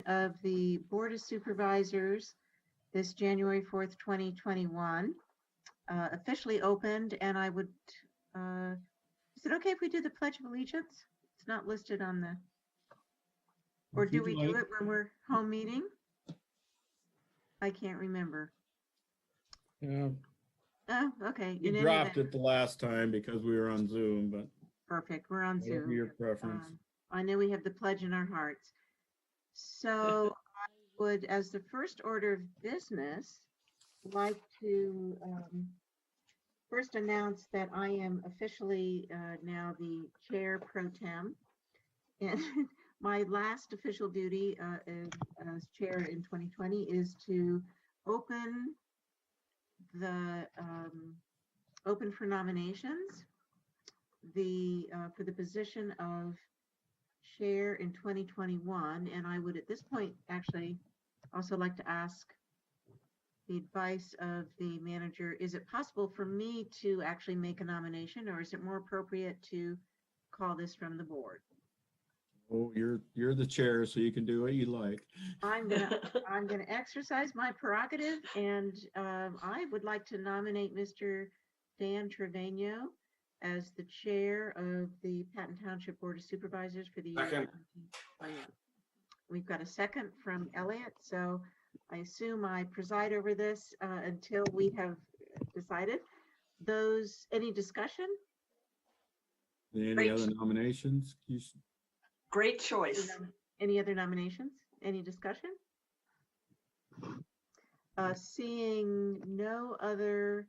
of the Board of Supervisors this January 4th, 2021, officially opened, and I would, is it okay if we do the Pledge of Allegiance? It's not listed on the, or do we do it when we're home meeting? I can't remember. Yeah, Oh, okay. we dropped it the last time because we were on Zoom, but Perfect, we're on whatever Zoom. your preference. I know we have the pledge in our hearts. So I would, as the first order of business, like to first announce that I am officially now the chair pro tem. And my last official duty as chair in 2020 is to open for nominations for the position of chair in 2021. And I would at this point actually also like to ask the advice of the manager. Is it possible for me to actually make a nomination, or is it more appropriate to call this from the board? Oh, you're the chair, so you can do what you like. I'm gonna exercise my prerogative, and I would like to nominate Mr. Dan Trevino as the chair of the Patton Township Board of Supervisors for the year. Second. Oh, yeah. We've got a second from Elliot, so I assume I preside over this until we have decided. Any discussion? Any other nominations? Great choice. Any other nominations? Any discussion? Seeing no other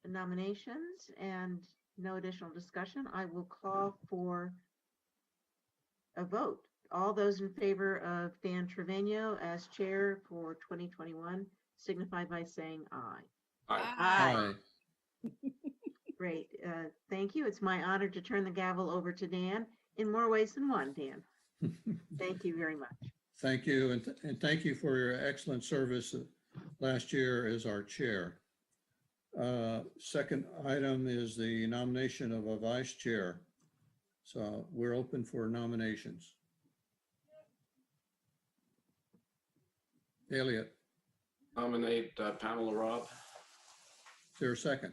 nominations and no additional discussion, I will call for a vote. All those in favor of Dan Trevino as chair for 2021 signify by saying aye. Aye. Great. Thank you. It's my honor to turn the gavel over to Dan in more ways than one, Dan. Thank you very much. Thank you, and thank you for your excellent service last year as our chair. Second item is the nomination of a vice chair. So we're open for nominations. Elliot, Nominate Pamela Robb. is there a second?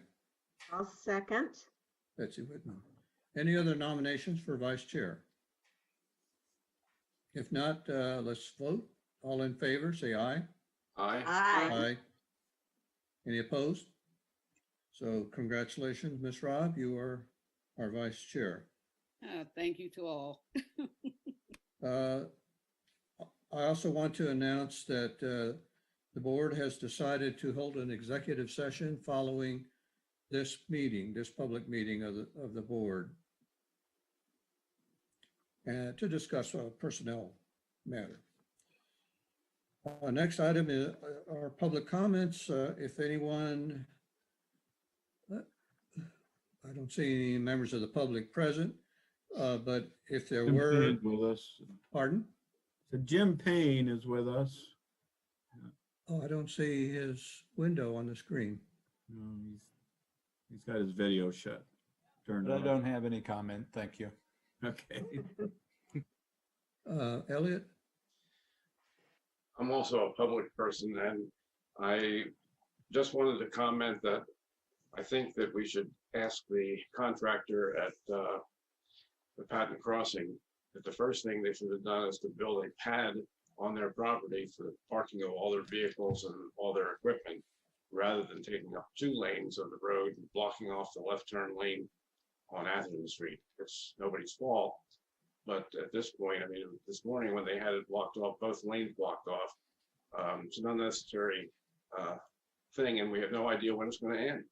I'll second. Betsy Whitman. Any other nominations for vice chair? If not, let's vote. All in favor, say aye. Aye. Aye. Any opposed? So congratulations, Ms. Robb, you are our vice chair. Thank you to all. I also want to announce that the board has decided to hold an executive session following this meeting, this public meeting of the board, and to discuss a personnel matter. Next item is our public comments. If anyone, I don't see any members of the public present, but if there Jim were, Payne's with us. pardon? So Jim Payne is with us. Oh, I don't see his window on the screen. No, he's got his video shut, turned But I on. don't have any comment. Thank you. Okay. Elliot? I'm also a public person, and I just wanted to comment that I think that we should ask the contractor at the Patton Crossing that the first thing they should have done is to build a pad on their property for the parking of all their vehicles and all their equipment, rather than taking up 2 lanes of the road and blocking off the left turn lane on Atherton Street. It's nobody's fault. But at this point, I mean, this morning when they had it blocked off, both lanes blocked off, it's an unnecessary thing, and we have no idea when it's going to end.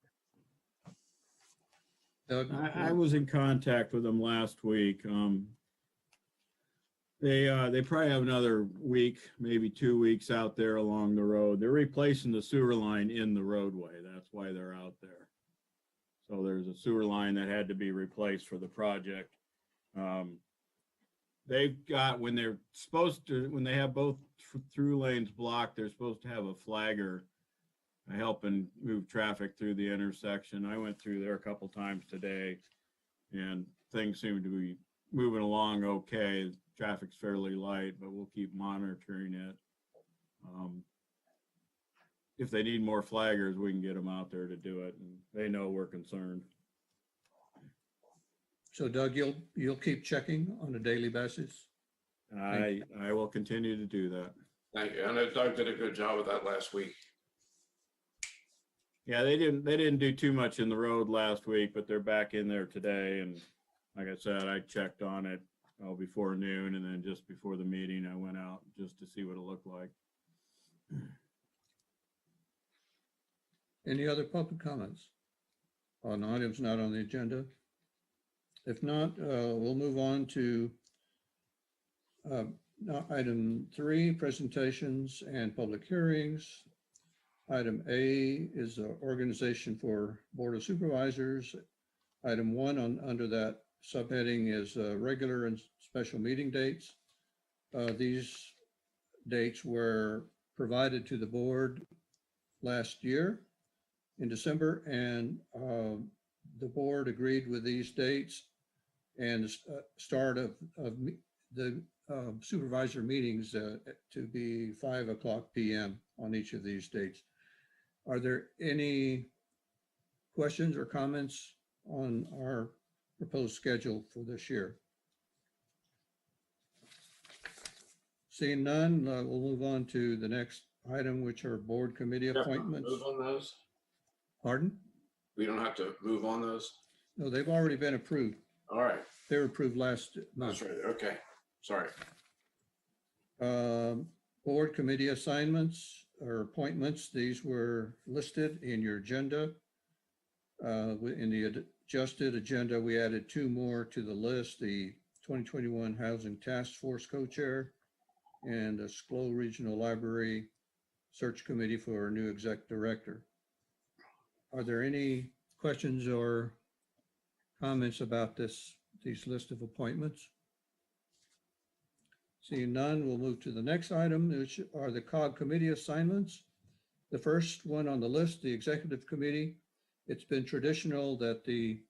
Doug? I was in contact with them last week. They probably have another week, maybe 2 weeks out there along the road. They're replacing the sewer line in the roadway. That's why they're out there. So there's a sewer line that had to be replaced for the project. They've got, when they're supposed to, when they have both through lanes blocked, they're supposed to have a flagger helping move traffic through the intersection. I went through there a couple times today, and things seem to be moving along okay. traffic's fairly light, but we'll keep monitoring it. If they need more flaggers, we can get them out there to do it, and they know we're concerned. So Doug, you'll keep checking on a daily basis? I will continue to do that. Thank you. I know Doug did a good job with that last week. Yeah, they didn't do too much in the road last week, but they're back in there today. And like I said, I checked on it before noon, and then just before the meeting, I went out just to see what it looked like. Any other public comments on items not on the agenda? If not, we'll move on to item 3, presentations and public hearings. Item A is the organization for Board of Supervisors. Item 1 under that subheading is regular and special meeting dates. These dates were provided to the board last year in December, and the board agreed with these dates and start of the supervisor meetings to be 5:00 p.m. on each of these dates. Are there any questions or comments on our proposed schedule for this year? Seeing none, we'll move on to the next item, which are board committee appointments. Move on those. Pardon? We don't have to move on those. No, they've already been approved. All right. They were approved last That's month. right. Okay. Sorry. Board committee assignments or appointments, these were listed in your agenda. In the adjusted agenda, we added 2 more to the list, the 2021 Housing Task Force Co-Chair and the SCLO Regional Library Search Committee for a new Exec Director. Are there any questions or comments about these list of appointments? Seeing none, we'll move to the next item, which are the COG committee assignments. The first one on the list, the Executive Committee. It's been traditional that the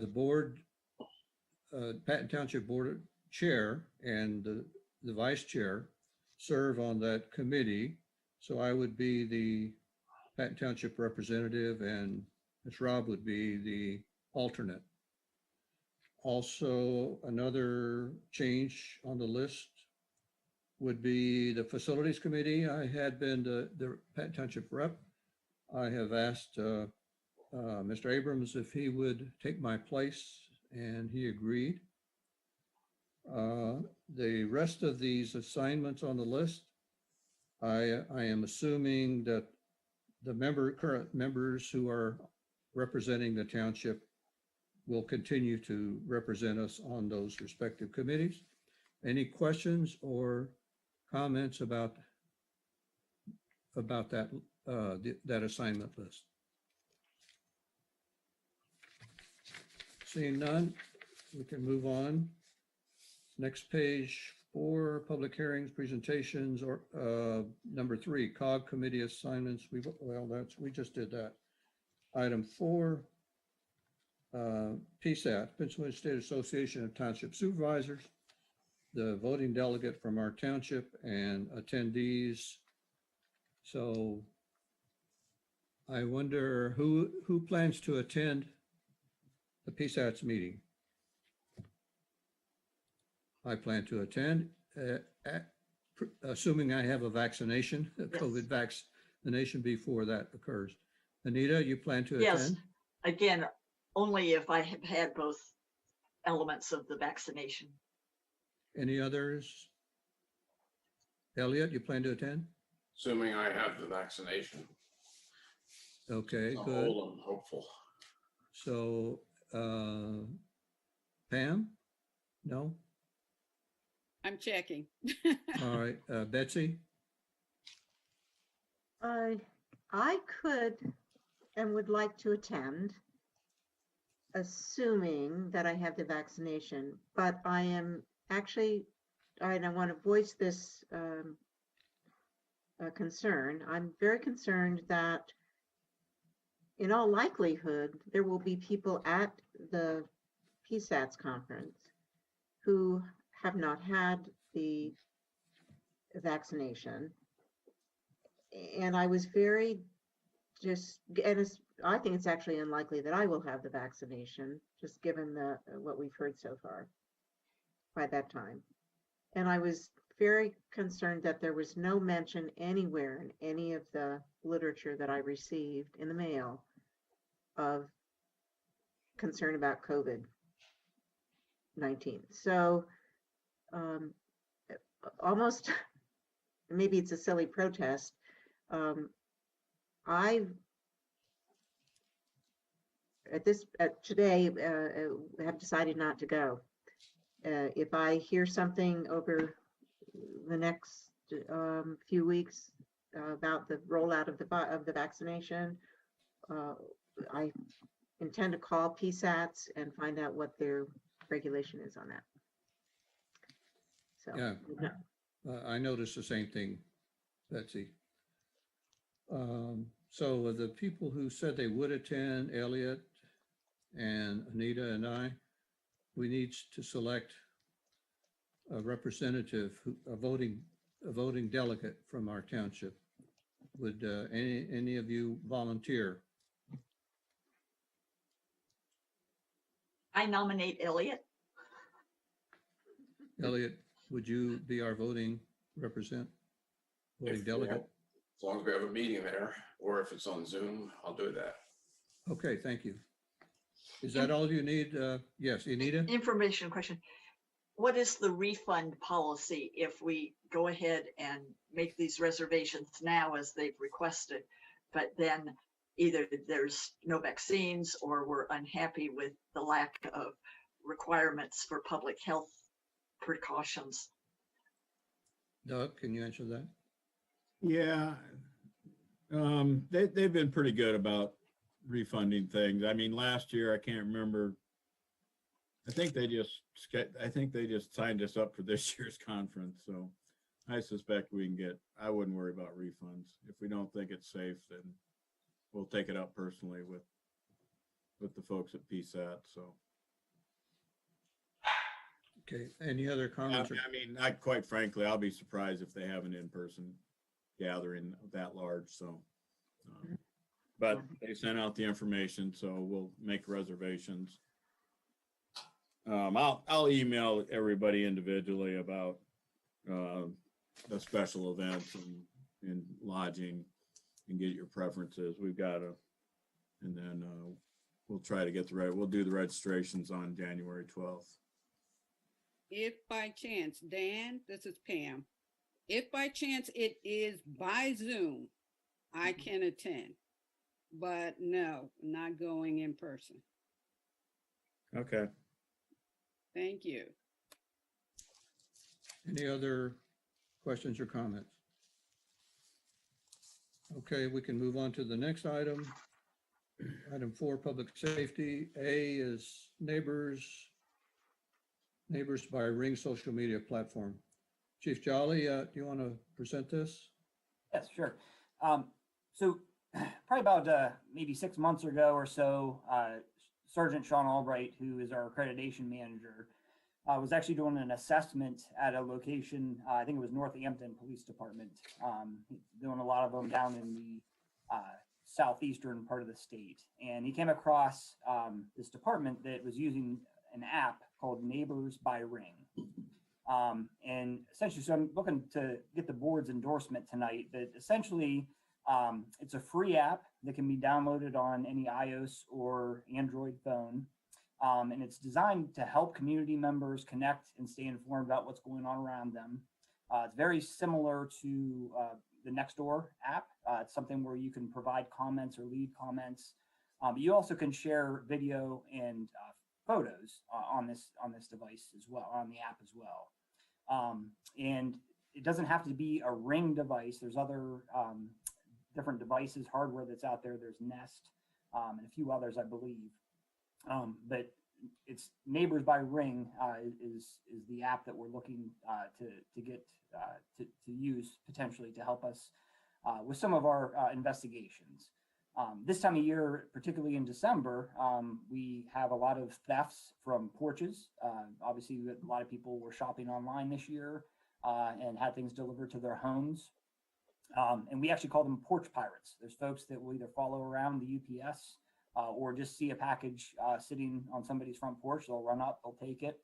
board, Patton Township Board Chair and the Vice Chair serve on that committee. So I would be the Patton Township representative and Ms. Rob would be the alternate. Also, another change on the list would be the Facilities Committee. I had been the Patton Township rep. I have asked Mr. Abrams if he would take my place, and he agreed. The rest of these assignments on the list, I am assuming that the current members who are representing the township will continue to represent us on those respective committees. Any questions or comments about that assignment list? Seeing none, we can move on. Next page, 4, public hearings, presentations, or number 3, COG committee assignments. We just did that. Item 4, PSAT, Pennsylvania State Association of Township Supervisors, the voting delegate from our township and attendees. So I wonder who plans to attend the PSAT's meeting. I plan to attend, assuming I have a vaccination, a COVID vaccination before that occurs. Anita, you plan to Yes, attend? again, only if I have had both elements of the vaccination. Any others? Elliot, you plan to attend? Assuming I have the vaccination. Okay, I'm good. old, I'm hopeful. So, Pam? No? I'm checking. All right, Betsy? I could and would like to attend, assuming that I have the vaccination, but I am actually, I want to voice this concern. I'm very concerned that in all likelihood, there will be people at the PSATS conference who have not had the vaccination. And I was very I think it's actually unlikely that I will have the vaccination, just given what we've heard so far by that time. And I was very concerned that there was no mention anywhere in any of the literature that I received in the mail of concern about COVID-19. So almost, maybe it's a silly protest. I today have decided not to go. If I hear something over the next few weeks about the rollout of the vaccination, I intend to call PSATs and find out what their regulation is on that. So Yeah. I noticed the same thing, Betsy. So the people who said they would attend, Elliot and Anita and I, we need to select a representative, a voting delegate from our township. Would any of you volunteer? I nominate Elliot. Elliot, would you be our voting delegate? As long as we have a meeting there, or if it's on Zoom, I'll do that. Okay, thank you. Is that all you need? Yes, Anita? Information question. What is the refund policy if we go ahead and make these reservations now as they've requested, but then either there's no vaccines or we're unhappy with the lack of requirements for public health precautions? Doug, can you answer that? Yeah. They've been pretty good about refunding things. I mean, last year, I can't remember. I think they just signed us up for this year's conference. So I suspect I wouldn't worry about refunds. If we don't think it's safe, then we'll take it up personally with the folks at PSAT. So. Okay, any other comments? I mean, quite frankly, I'll be surprised if they have an in-person gathering that large. So, but they sent out the information, so we'll make reservations. I'll email everybody individually about the special events and lodging and get your preferences. And then we'll try to we'll do the registrations on January 12th. If by chance, Dan, this is Pam. If by chance it is by Zoom, I can attend. But no, not going in person. Okay. Thank you. Any other questions or comments? Okay, we can move on to the next item. Item 4, public safety. A is neighbors by Ring social media platform. Chief Jolly, do you want to present this? Yes, sure. So probably about maybe 6 months ago or so, Sergeant Sean Albright, who is our accreditation manager, was actually doing an assessment at a location, I think it was Northampton Police Department, doing a lot of them down in the southeastern part of the state. And he came across this department that was using an app called Neighbors by Ring. And essentially, so I'm looking to get the board's endorsement tonight, that essentially it's a free app that can be downloaded on any iOS or Android phone. And it's designed to help community members connect and stay informed about what's going on around them. It's very similar to the Nextdoor app. It's something where you can provide comments or leave comments. But you also can share video and photos on this device as well, on the app as well. And it doesn't have to be a Ring device. There's other different devices, hardware that's out there. There's Nest and a few others, I believe. But it's Neighbors by Ring is the app that we're looking to get to use potentially to help us with some of our investigations. This time of year, particularly in December, we have a lot of thefts from porches. Obviously, a lot of people were shopping online this year and had things delivered to their homes. And we actually call them porch pirates. There's folks that will either follow around the UPS or just see a package sitting on somebody's front porch. They'll run up, they'll take it.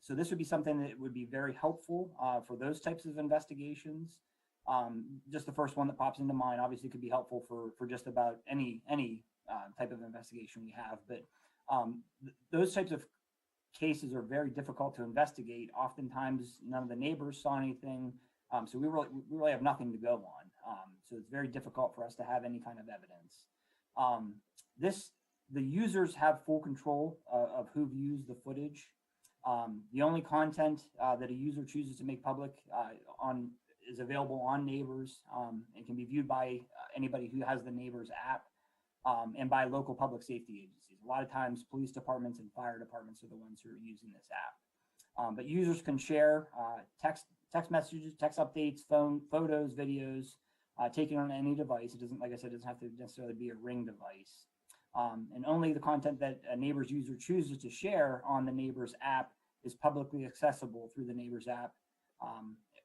So this would be something that would be very helpful for those types of investigations. Just the first one that pops into mind obviously could be helpful for just about any type of investigation we have. But those types of cases are very difficult to investigate. Oftentimes, none of the neighbors saw anything. So we really have nothing to go on. So it's very difficult for us to have any kind of evidence. The users have full control of who views the footage. The only content that a user chooses to make public is available on Neighbors and can be viewed by anybody who has the Neighbors app and by local public safety agencies. A lot of times, police departments and fire departments are the ones who are using this app. But users can share text messages, text updates, photos, videos, taken on any device. It doesn't, like I said, it doesn't have to necessarily be a Ring device. And only the content that a Neighbors user chooses to share on the Neighbors app is publicly accessible through the Neighbors app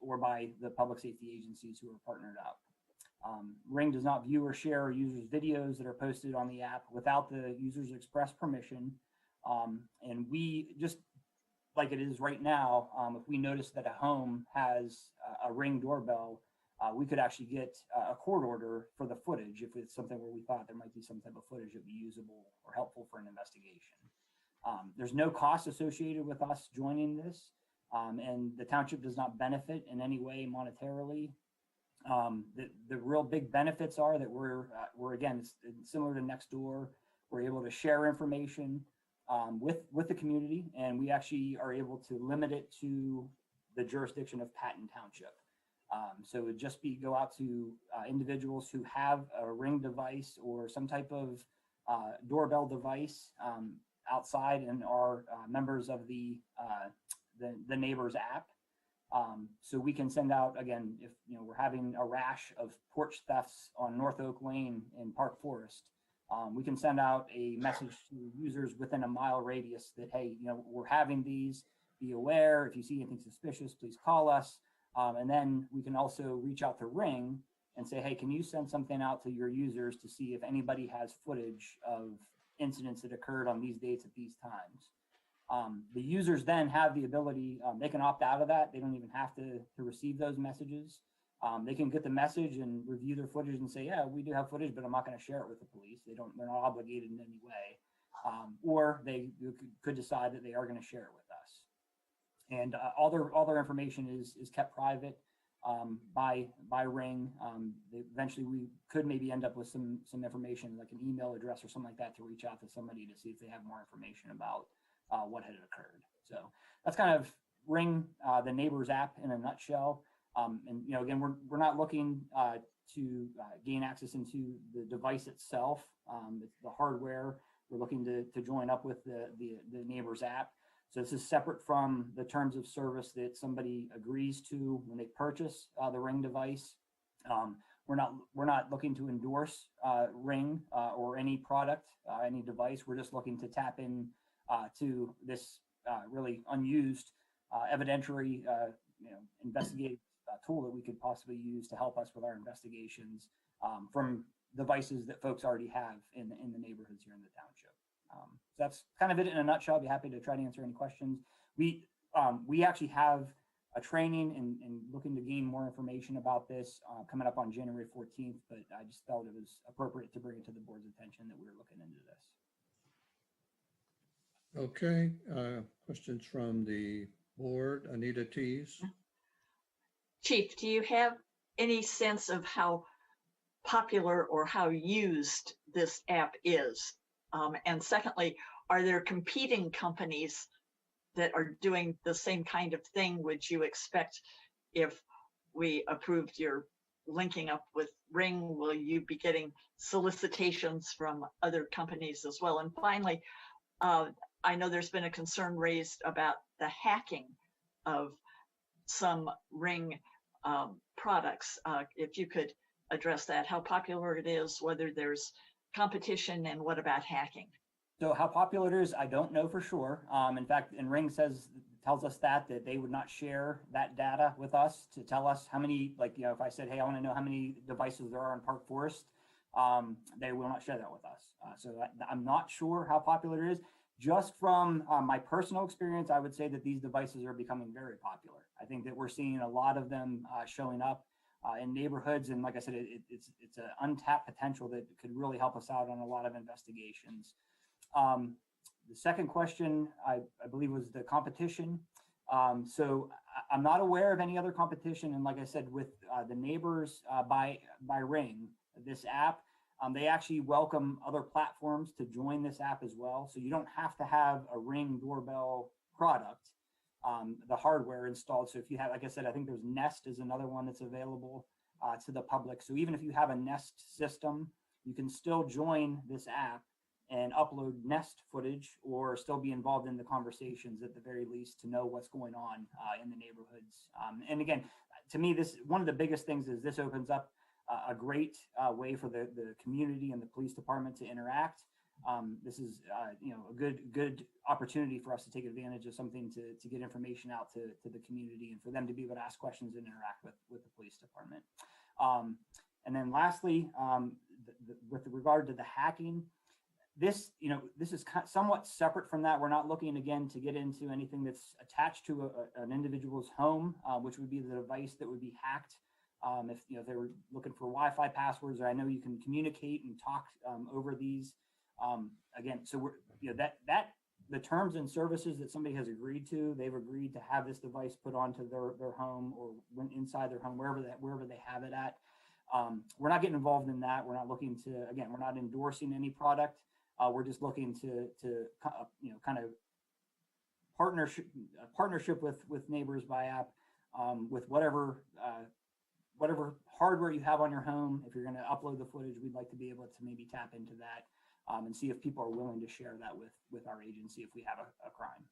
or by the public safety agencies who are partnered up. Ring does not view or share a user's videos that are posted on the app without the user's express permission. And we, just like it is right now, if we notice that a home has a Ring doorbell, we could actually get a court order for the footage if it's something where we thought there might be some type of footage that would be usable or helpful for an investigation. There's no cost associated with us joining this, and the township does not benefit in any way monetarily. The real big benefits are that we're again, it's similar to Nextdoor. We're able to share information with the community, and we actually are able to limit it to the jurisdiction of Patton Township. So it would just go out to individuals who have a Ring device or some type of doorbell device outside and are members of the Neighbors app. So we can send out, again, if we're having a rash of porch thefts on North Oak Lane in Park Forest, we can send out a message to users within a mile radius that, hey, we're having these, be aware. If you see anything suspicious, please call us. And then we can also reach out to Ring and say, hey, can you send something out to your users to see if anybody has footage of incidents that occurred on these dates at these times. The users then have the ability, they can opt out of that. They don't even have to receive those messages. They can get the message and review their footage and say, yeah, we do have footage, but I'm not going to share it with the police. They're not obligated in any way. Or they could decide that they are going to share it with us. And all their information is kept private by Ring. Eventually, we could maybe end up with some information, like an email address or something like that, to reach out to somebody to see if they have more information about what had occurred. So that's kind of Ring, the Neighbors app in a nutshell. And again, we're not looking to gain access into the device itself. It's the hardware. We're looking to join up with the Neighbors app. So this is separate from the terms of service that somebody agrees to when they purchase the Ring device. We're not looking to endorse Ring or any product, any device. We're just looking to tap in to this really unused evidentiary, investigative tool that we could possibly use to help us with our investigations from devices that folks already have in the neighborhoods here in the township. So that's kind of it in a nutshell. I'd be happy to try to answer any questions. We actually have a training and looking to gain more information about this coming up on January 14th, but I just felt it was appropriate to bring it to the board's attention that we were looking into this. Okay, questions from the board? Anita Tees. Chief, do you have any sense of how popular or how used this app is? And secondly, are there competing companies that are doing the same kind of thing? Would you expect, if we approved your linking up with Ring, will you be getting solicitations from other companies as well? And finally, I know there's been a concern raised about the hacking of some Ring products. If you could address that, how popular it is, whether there's competition, and what about hacking? So how popular it is, I don't know for sure. In fact, and Ring tells us that they would not share that data with us to tell us how many, like, you know, if I said, hey, I want to know how many devices there are in Park Forest, they will not share that with us. I'm not sure how popular it is. Just from my personal experience, I would say that these devices are becoming very popular. I think that we're seeing a lot of them showing up in neighborhoods. And like I said, it's an untapped potential that could really help us out on a lot of investigations. The second question, I believe, was the competition. So I'm not aware of any other competition. And like I said, with the Neighbors by Ring, this app, they actually welcome other platforms to join this app as well. So you don't have to have a Ring doorbell product, the hardware installed. So if you have, like I said, I think there's Nest is another one that's available to the public. So even if you have a Nest system, you can still join this app and upload Nest footage or still be involved in the conversations at the very least to know what's going on in the neighborhoods. And again, to me, this one of the biggest things is this opens up a great way for the community and the police department to interact. This is you know, a good opportunity for us to take advantage of something to get information out to the community and for them to be able to ask questions and interact with the police department. And then lastly, with regard to the hacking, this is somewhat separate from that. We're not looking again to get into anything that's attached to an individual's home, which would be the device that would be hacked. If they were looking for Wi-Fi passwords, or I know you can communicate and talk over these. Again, so we're that the terms and services that somebody has agreed to, they've agreed to have this device put onto their home or inside their home, wherever they have it at. We're not getting involved in that. We're not looking to, again, we're not endorsing any product. We're just looking to kind of partnership with Neighbors by app, with whatever hardware you have on your home. If you're going to upload the footage, we'd like to be able to maybe tap into that and see if people are willing to share that with our agency if we have a crime.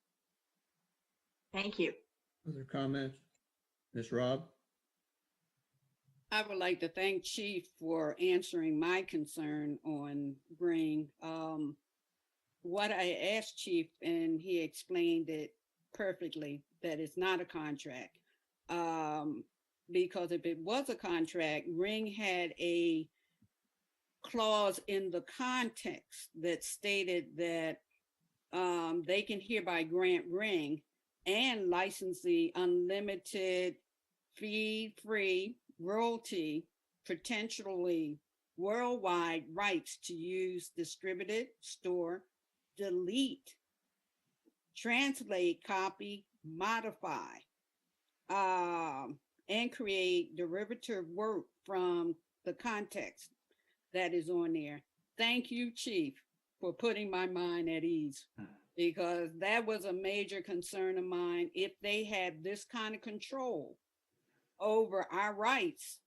Thank you. Other comments? Ms. Robb? I would like to thank Chief for answering my concern on Ring. What I asked Chief, and he explained it perfectly, that it's not a contract. Because if it was a contract, Ring had a clause in the context that stated that they can hereby grant Ring and license the unlimited fee-free royalty, potentially worldwide rights to use, distributed, store, delete, translate, copy, modify, and create derivative work from the context that is on there. Thank you, Chief, for putting my mind at ease, because that was a major concern of mine. If they had this kind of control over our rights,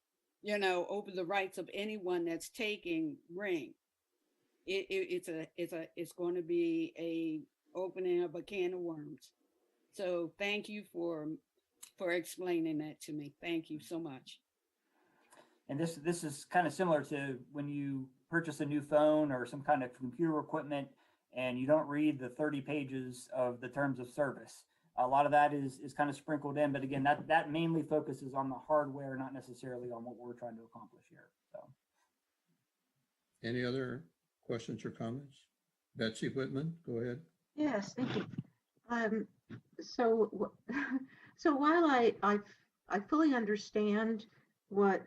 over the rights of anyone that's taking Ring, it's going to be a opening of a can of worms. So thank you for explaining that to me. Thank you so much. And this is kind of similar to when you purchase a new phone or some kind of computer equipment and you don't read the 30 pages of the terms of service. A lot of that is kind of sprinkled in, but again, that mainly focuses on the hardware, not necessarily on what we're trying to accomplish here. So, Any other questions or comments? Betsy Whitman, go ahead. Yes, thank you. So while I fully understand what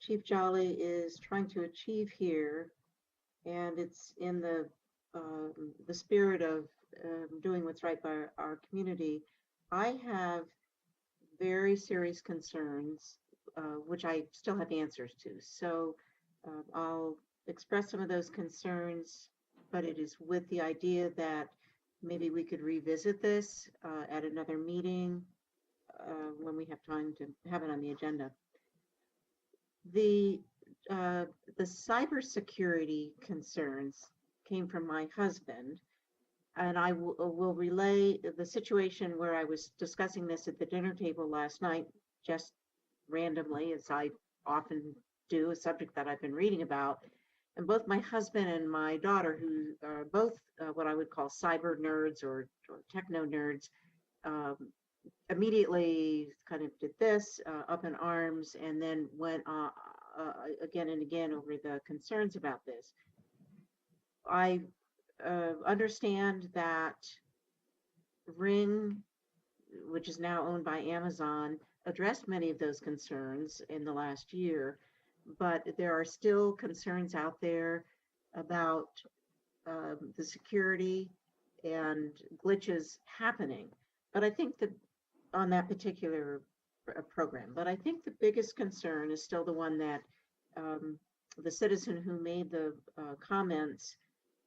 Chief Jolly is trying to achieve here, and it's in the spirit of doing what's right by our community, I have very serious concerns, which I still have answers to. So I'll express some of those concerns, but it is with the idea that maybe we could revisit this at another meeting when we have time to have it on the agenda. The cybersecurity concerns came from my husband, and I will relay the situation where I was discussing this at the dinner table last night, just randomly, as I often do, a subject that I've been reading about. And both my husband and my daughter, who are both what I would call cyber nerds or techno nerds, um, immediately kind of did this, up in arms, and then went again and again over the concerns about this. I understand that Ring, which is now owned by Amazon, addressed many of those concerns in the last year, but there are still concerns out there about the security and glitches happening. But I think that on that particular program, but I think the biggest concern is still the one that the citizen who made the comments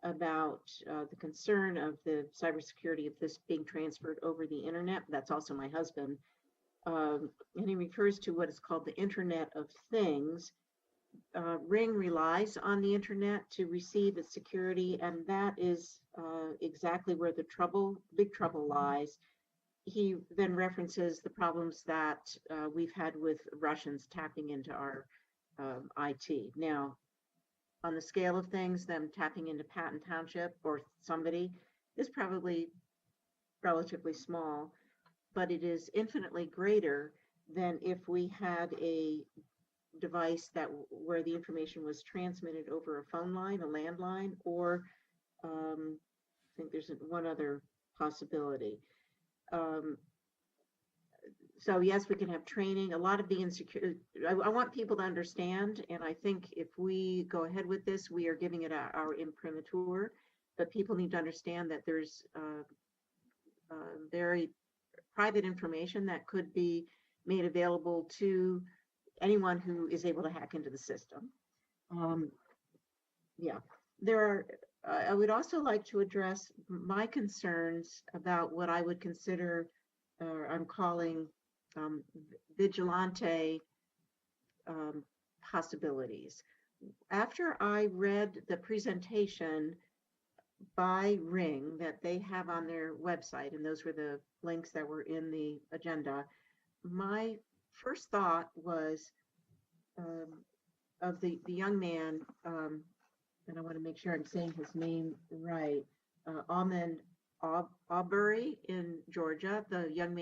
about the concern of the cybersecurity of this being transferred over the internet. That's also my husband. And he refers to what is called the Internet of Things. Ring relies on the internet to receive its security, and that is exactly where the big trouble lies. He then references the problems that we've had with Russians tapping into our IT. Now, on the scale of things, them tapping into Patton Township or somebody is probably relatively small, but it is infinitely greater than if we had a device where the information was transmitted over a phone line, a landline, or I think there's one other possibility. So yes, we can have training. A lot of the insecurity, I want people to understand, and I think if we go ahead with this, we are giving it our imprimatur, but people need to understand that there's very private information that could be made available to anyone who is able to hack into the system. Yeah, I would also like to address my concerns about what I would consider, or I'm calling vigilante possibilities. After I read the presentation by Ring that they have on their website, and those were the links that were in the agenda, my first thought was of the young man, and I want to make sure I'm saying his name right, Ahmed Aubrey in Georgia, the young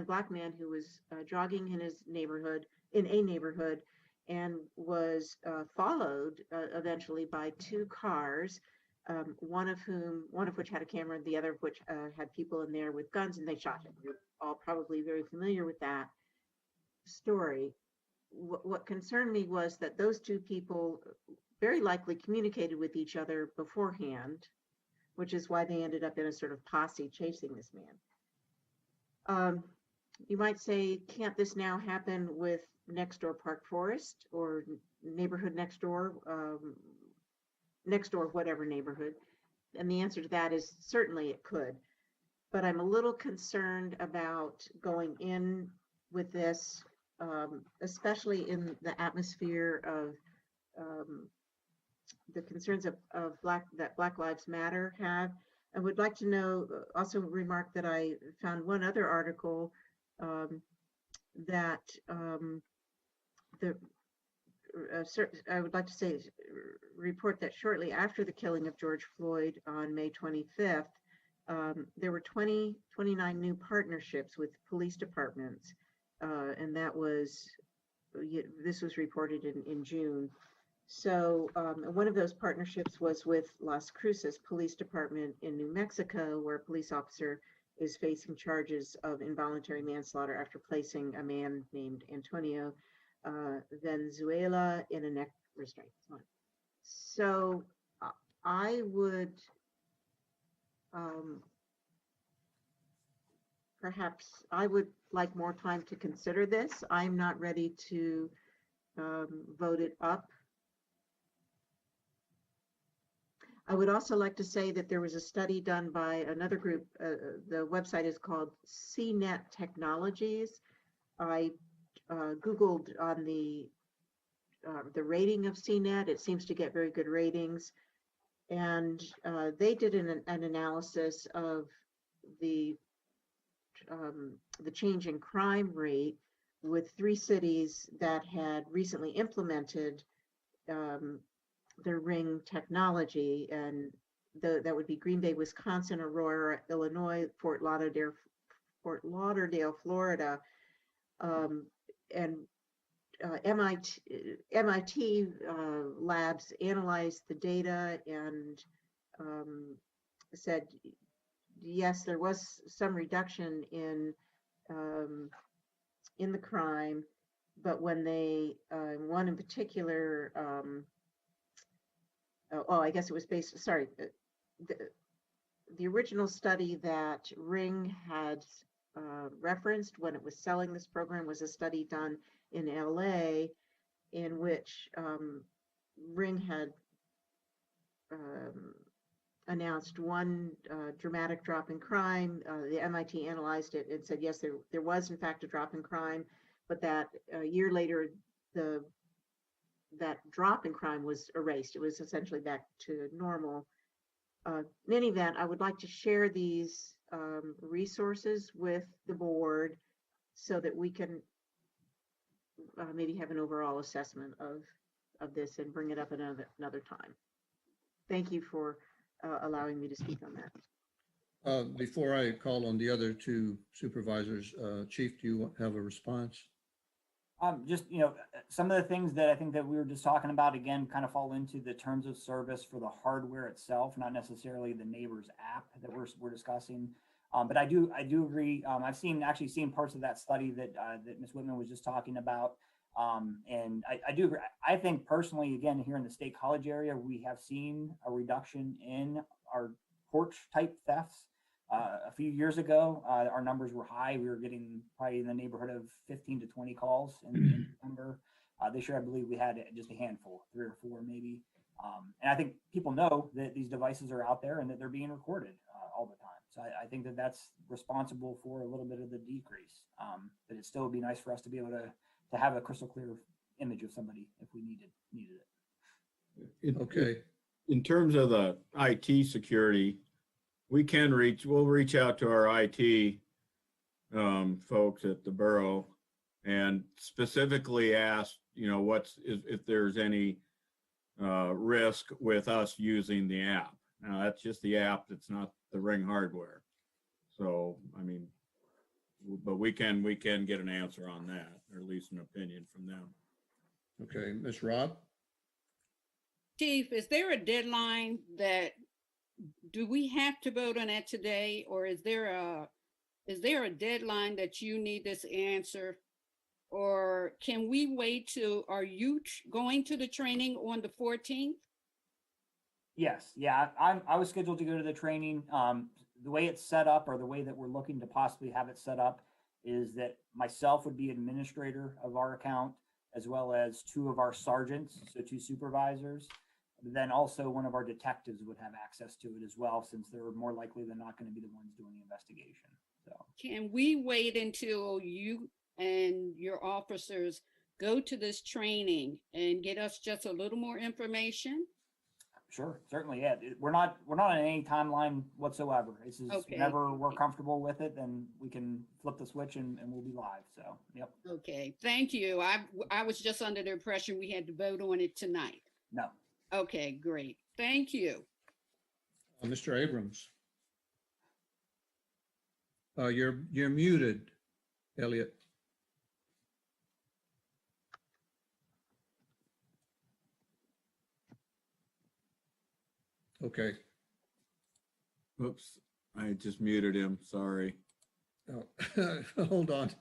black man who was jogging in a neighborhood, and was followed eventually by two cars, one of which had a camera, and the other of which had people in there with guns, and they shot him. You're all probably very familiar with that story. What concerned me was that those two people very likely communicated with each other beforehand, which is why they ended up in a sort of posse chasing this man. You might say, can't this now happen with next door Park Forest or neighborhood next door, whatever neighborhood? And the answer to that is certainly it could. But I'm a little concerned about going in with this, especially in the atmosphere of the concerns of Black Lives Matter have. I would like to know, also remark that I found one other article that I would like to say, report that shortly after the killing of George Floyd on May 25th, there were 29 new partnerships with police departments, and this was reported in June. So one of those partnerships was with Las Cruces Police Department in New Mexico, where a police officer is facing charges of involuntary manslaughter after placing a man named Antonio Venezuela in a neck restraint. So I would like more time to consider this. I'm not ready to vote it up. I would also like to say that there was a study done by another group. The website is called CNET Technologies. I Googled on the rating of CNET. It seems to get very good ratings. And they did an analysis of the change in crime rate with 3 cities that had recently implemented the Ring technology, and that would be Green Bay, Wisconsin, Aurora, Illinois, Fort Lauderdale, Florida, and MIT labs analyzed the data and said, yes, there was some reduction in the crime, but when they, one in particular, I guess it was based, sorry, the original study that Ring had referenced when it was selling this program was a study done in LA, in which Ring had announced one dramatic drop in crime. The MIT analyzed it and said, yes, there was in fact a drop in crime, but that a year later, that drop in crime was erased. It was essentially back to normal. In any event, I would like to share these resources with the board so that we can maybe have an overall assessment of this and bring it up another time. Thank you for allowing me to speak on that. Before I call on the other 2 supervisors, Chief, do you have a response? Just, some of the things that I think that we were just talking about, again, kind of fall into the terms of service for the hardware itself, not necessarily the neighbor's app that we're discussing. But I do agree. I've actually seen parts of that study that Ms. Whitman was just talking about. And I do agree. I think personally, again, here in the State College area, we have seen a reduction in our porch type thefts. A few years ago, our numbers were high. We were getting probably in the neighborhood of 15 to 20 calls in December. This year, I believe we had just a handful, 3 or 4 maybe. And I think people know that these devices are out there and that they're being recorded all the time. So I think that that's responsible for a little bit of the decrease. But it still would be nice for us to be able to have a crystal clear image of somebody if we needed it. Okay. In terms of the IT security, we'll reach out to our IT folks at the borough and specifically ask, if there's any risk with us using the app. Now, that's just the app. That's not the Ring hardware. So, but we can get an answer on that, or at least an opinion from them. Okay, Ms. Robb? Chief, is there a deadline do we have to vote on that today, or is there a deadline that you need this answer, or can we wait are you going to the training on the 14th? Yes, yeah, I was scheduled to go to the training. The way it's set up, or the way that we're looking to possibly have it set up, is that myself would be administrator of our account, as well as 2 of our sergeants, so 2 supervisors. Then also one of our detectives would have access to it as well, since they're more likely than not going to be the ones doing the investigation. So can we wait until you and your officers go to this training and get us just a little more information? Sure, certainly, yeah. We're not on any timeline whatsoever. This is Okay. Whenever we're comfortable with it, then we can flip the switch and we'll be live. So, yep. Okay, thank you. I was just under the impression we had to vote on it tonight. No. Okay, great. Thank you. Mr. Abrams? You're muted, Elliot. Okay. Oops, I just muted him. Sorry. Oh, hold on.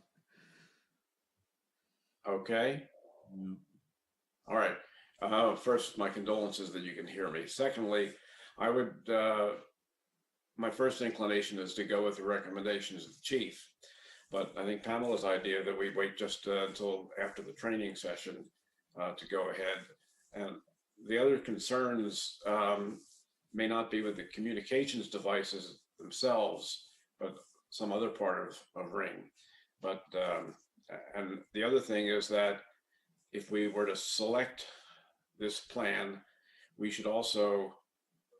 Okay. Yeah. All right. First, my condolences that you can hear me. Secondly, my first inclination is to go with the recommendations of the chief. But I think Pamela's idea that we wait just until after the training session to go ahead. And the other concerns may not be with the communications devices themselves, but some other part of Ring. But, and the other thing is that if we were to select this plan, we should also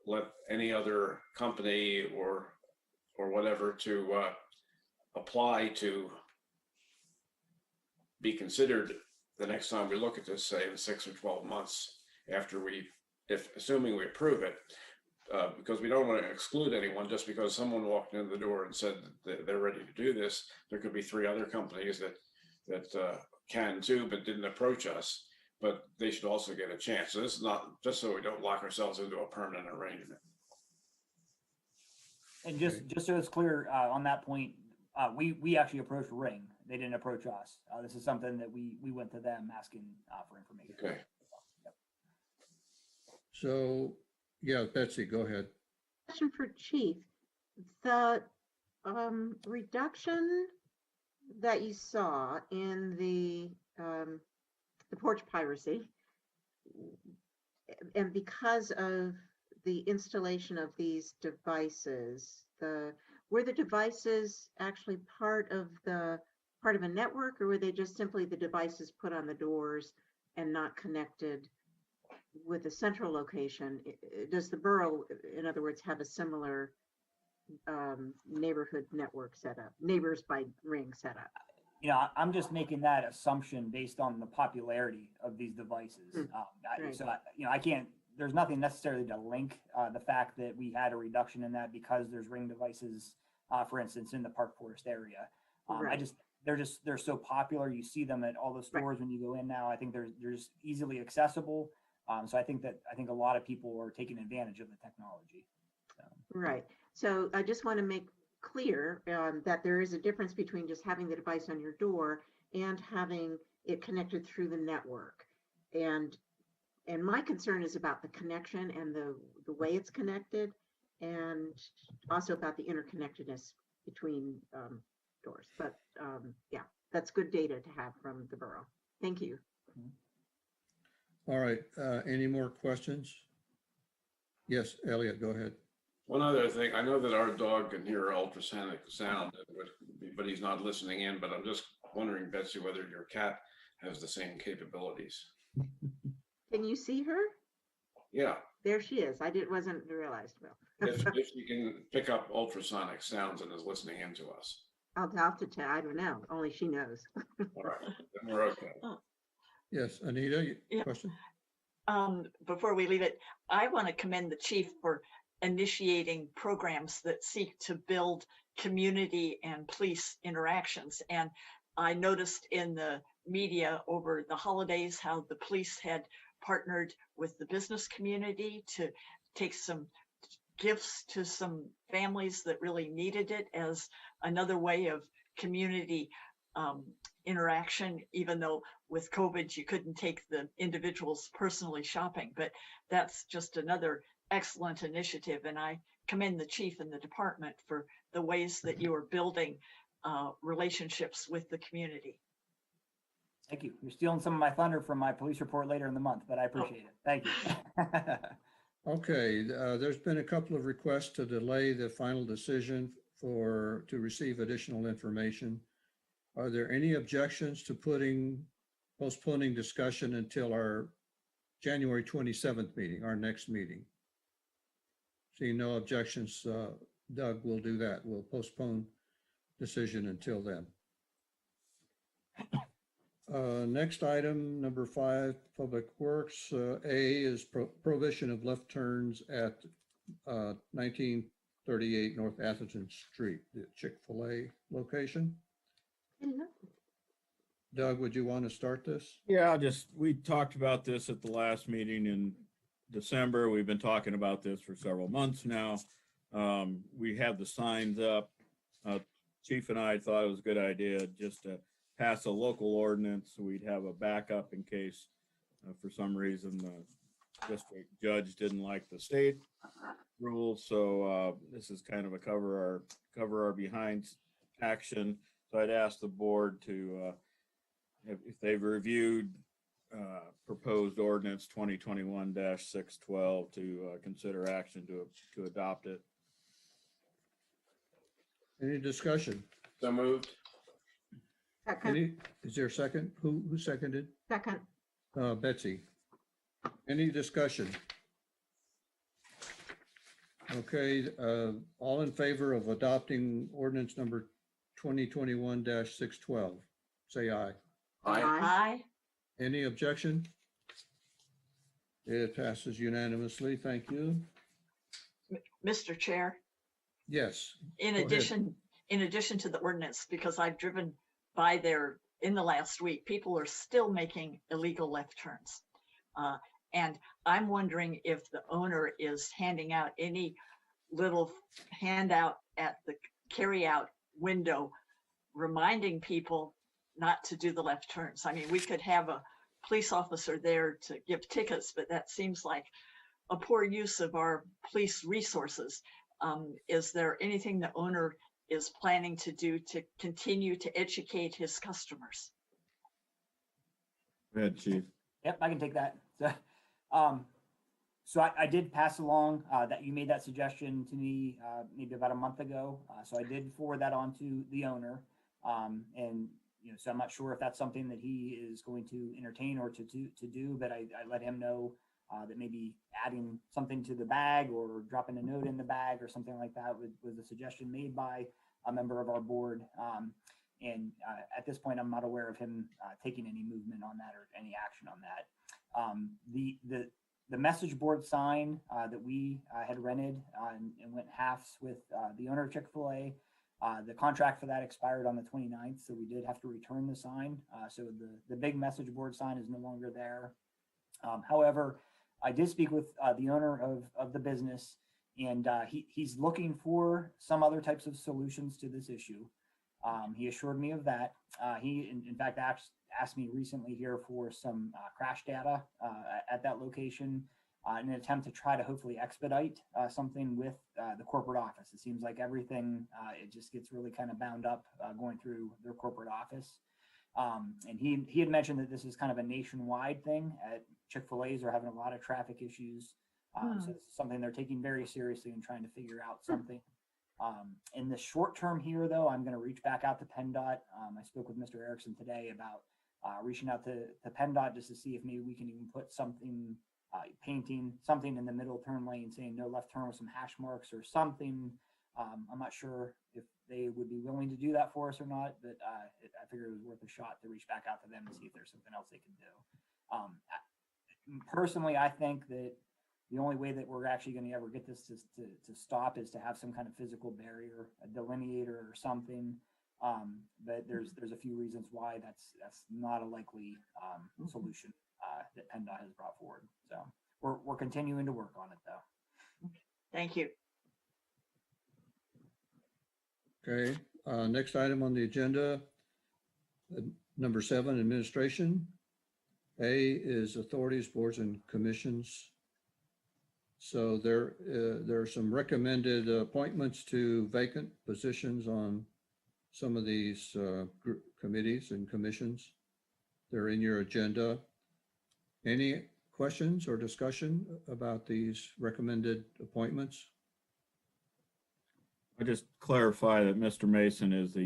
let any other company or whatever to apply to be considered the next time we look at this, say in 6 or 12 months after assuming we approve it, because we don't want to exclude anyone just because someone walked in the door and said that they're ready to do this. There could be 3 other companies that can too, but didn't approach us, but they should also get a chance. So this is not just so we don't lock ourselves into a permanent arrangement. And just so it's clear on that point, we actually approached Ring. They didn't approach us. This is something that we went to them asking for information. Okay. Yep. So, yeah, Betsy, go ahead. Question for Chief. The reduction that you saw in the porch piracy, and because of the installation of these devices, were the devices actually part of a network, or were they just simply the devices put on the doors and not connected with a central location? Does the borough, in other words, have a similar neighborhood network setup, neighbors by Ring setup? You know, I'm just making that assumption based on the popularity of these devices. Right. So, I can't, there's nothing necessarily to link the fact that we had a reduction in that because there's Ring devices, for instance, in the Park Forest area. Right. They're so popular. You see them at all the stores when you go in now. I think they're just easily accessible. So I think a lot of people are taking advantage of the technology. So. Right. So I just want to make clear that there is a difference between just having the device on your door and having it connected through the network. And my concern is about the connection and the way it's connected, and also about the interconnectedness between doors. But yeah, that's good data to have from the borough. Thank you. All right, any more questions? Yes, Elliot, go ahead. One other thing, I know that our dog can hear ultrasonic sound, but he's not listening in, but I'm just wondering, Betsy, whether your cat has the same capabilities. Can you see her? Yeah, There she is. Wasn't realized. Well, if you can pick up ultrasonic sounds and is listening in to us. I'll have to tell. I don't know. Only she knows. All right, then we're okay. Yes, Anita, Yeah. question? Before we leave it, I want to commend the chief for initiating programs that seek to build community and police interactions. And I noticed in the media over the holidays how the police had partnered with the business community to take some gifts to some families that really needed it as another way of community interaction, even though with COVID you couldn't take the individuals personally shopping. But that's just another excellent initiative, and I commend the chief and the department for the ways that you are building relationships with the community. Thank you. You're stealing some of my thunder from my police report later in the month, but I appreciate it. Thank you. Okay, there's been a couple of requests to delay the final decision to receive additional information. Are there any objections to postponing discussion until our January 27th meeting, our next meeting? Seeing no objections, Doug will do that. We'll postpone decision until then. Next item, number 5, Public Works. A is prohibition of left turns at 1938 North Atherton Street, the Chick-fil-A location. Hello. Doug, would you want to start this? Yeah, we talked about this at the last meeting in December. We've been talking about this for several months now. We have the signs up. Chief and I thought it was a good idea just to pass a local ordinance so we'd have a backup in case for some reason the district judge didn't like the state rules. So this is kind of a cover our behinds action. So I'd ask the board to, if they've reviewed proposed ordinance 2021-612 to consider action to adopt it. Any discussion? So moved. Second. Is there a second? Who seconded? Second. Betsy. Any discussion? Okay, all in favor of adopting ordinance number 2021-612, say aye. Aye. Aye. Any objection? It passes unanimously. Thank you. Mr. Chair, Yes. in Go ahead. addition to the ordinance, because I've driven by there in the last week, people are still making illegal left turns. And I'm wondering if the owner is handing out any little handout at the carryout window, reminding people not to do the left turns. I mean, we could have a police officer there to give tickets, but that seems like a poor use of our police resources. Is there anything the owner is planning to do to continue to educate his customers? Go ahead, Chief. Yep, I can take that. So I did pass along that you made that suggestion to me maybe about a month ago. So I did forward that on to the owner. And so I'm not sure if that's something that he is going to entertain or to do, but I let him know that maybe adding something to the bag or dropping a note in the bag or something like that was a suggestion made by a member of our board. And at this point, I'm not aware of him taking any movement on that or any action on that. The message board sign that we had rented and went halves with the owner of Chick-fil-A, the contract for that expired on the 29th, so we did have to return the sign. So the big message board sign is no longer there. However, I did speak with the owner of the business, and he's looking for some other types of solutions to this issue. He assured me of that. He, in fact, asked me recently here for some crash data at that location in an attempt to try to hopefully expedite something with the corporate office. It seems like everything, it just gets really kind of bound up going through their corporate office. And he had mentioned that this is kind of a nationwide thing. At Chick-fil-A's are having a lot of traffic issues. So it's something they're taking very seriously and trying to figure out something. In the short term here, though, I'm going to reach back out to PennDOT. I spoke with Mr. Erickson today about reaching out to PennDOT just to see if maybe we can even put something, painting something in the middle turn lane saying no left turn with some hash marks or something. I'm not sure if they would be willing to do that for us or not, but I figured it was worth a shot to reach back out to them and see if there's something else they can do. Personally, I think that the only way that we're actually going to ever get this to stop is to have some kind of physical barrier, a delineator or something. But there's a few reasons why that's not a likely solution that PennDOT has brought forward. So we're continuing to work on it, though. Thank you. Okay, next item on the agenda, number 7, administration. A is authorities, boards, and commissions. So there are some recommended appointments to vacant positions on some of these committees and commissions. They're in your agenda. Any questions or discussion about these recommended appointments? I just clarify that Mr. Mason is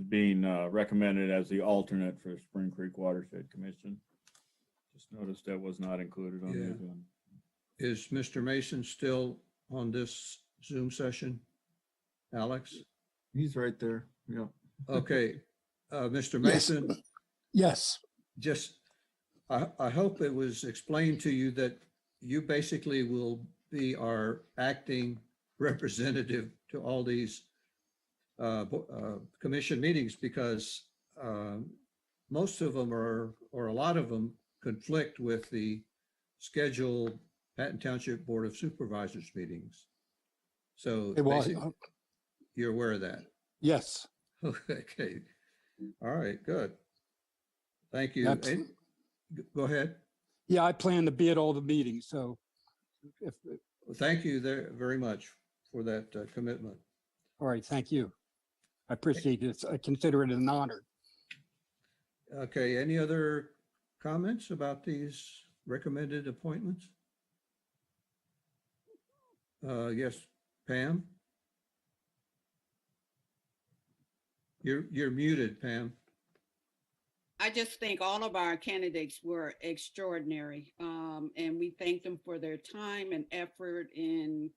being recommended as the alternate for Spring Creek Watershed Commission. Just noticed that was not included on the Yeah. agenda. Is Mr. Mason still on this Zoom session? Alex? He's right there. Yeah. Okay, Mr. Yes. Mason, Yes, just, I hope it was explained to you that you basically will be our acting representative to all these commission meetings, because most of them or a lot of them conflict with the scheduled Patton Township Board of Supervisors meetings. So it was. basically, you're aware of that. Yes, Okay. All right, good. Thank you. That's- And- Go ahead. yeah, I plan to be at all the meetings, so if, Well, thank you there very much for that commitment. all right, thank you. I appreciate it. I consider it an honor. Okay, any other comments about these recommended appointments? Yes, Pam? You're muted, Pam. I just think all of our candidates were extraordinary, and we thank them for their time and effort in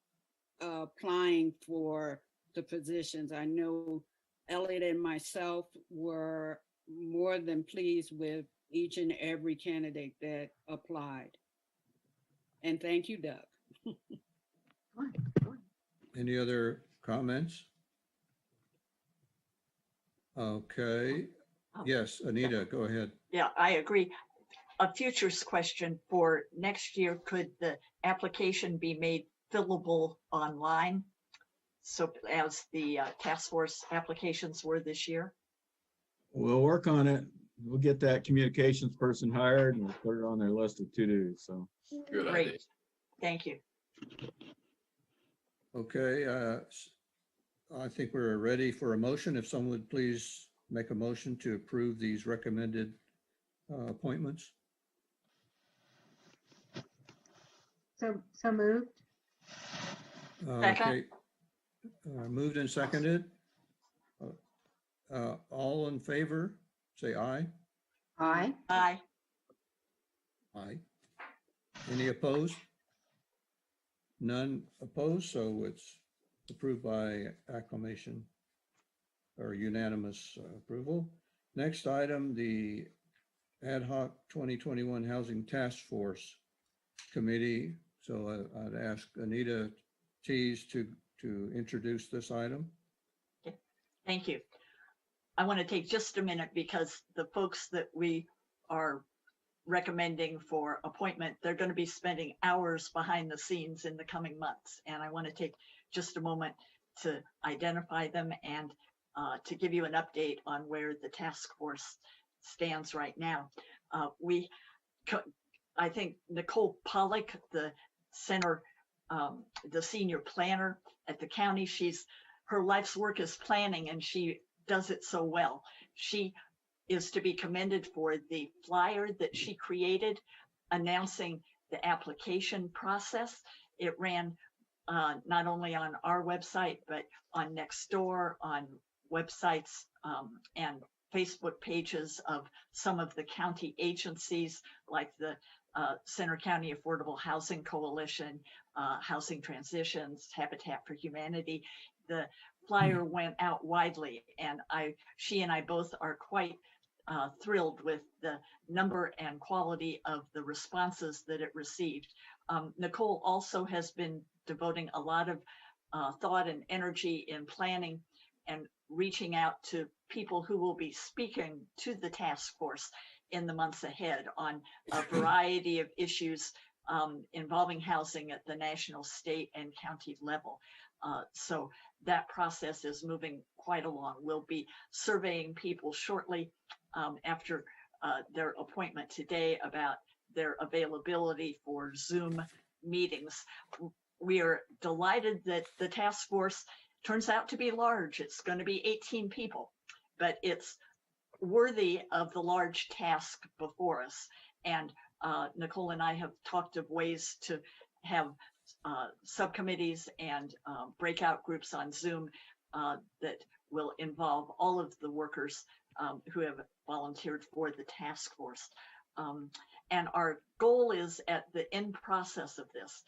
applying for the positions. I know Elliot and myself were more than pleased with each and every candidate that applied. And thank you, Doug. Any other comments? Okay, Oh. yes, Anita, go ahead. Yeah, I agree. A futures question for next year, could the application be made fillable online? So as the task force applications were this year? We'll work on it. We'll get that communications person hired and we'll put it on their list of to-dos, so. Good idea. Great, thank you. Okay, I think we're ready for a motion. If someone would please make a motion to approve these recommended appointments. So moved. Okay. Moved and seconded. All in favor, say aye. Aye. Aye. Aye. Any opposed? None opposed, so it's approved by acclamation or unanimous approval. Next item, the Ad hoc 2021 Housing Task Force Committee. So I'd ask Anita Tees to introduce this item. Thank you. I want to take just a minute because the folks that we are recommending for appointment, they're going to be spending hours behind the scenes in the coming months. And I want to take just a moment to identify them and to give you an update on where the task force stands right now. I think Nicole Pollock, the senior planner at the county, her life's work is planning and she does it so well. She is to be commended for the flyer that she created announcing the application process. It ran not only on our website, but on Nextdoor, on websites and Facebook pages of some of the county agencies like the Center County Affordable Housing Coalition, Housing Transitions, Habitat for Humanity. The flyer went out widely, and she and I both are quite thrilled with the number and quality of the responses that it received. Nicole also has been devoting a lot of thought and energy in planning and reaching out to people who will be speaking to the task force in the months ahead on a variety of issues involving housing at the national, state, and county level. So that process is moving quite along. We'll be surveying people shortly after their appointment today about their availability for Zoom meetings. We are delighted that the task force turns out to be large. It's going to be 18 people, but it's worthy of the large task before us. And Nicole and I have talked of ways to have subcommittees and breakout groups on Zoom that will involve all of the workers who have volunteered for the task force. And our goal is at the end process of this,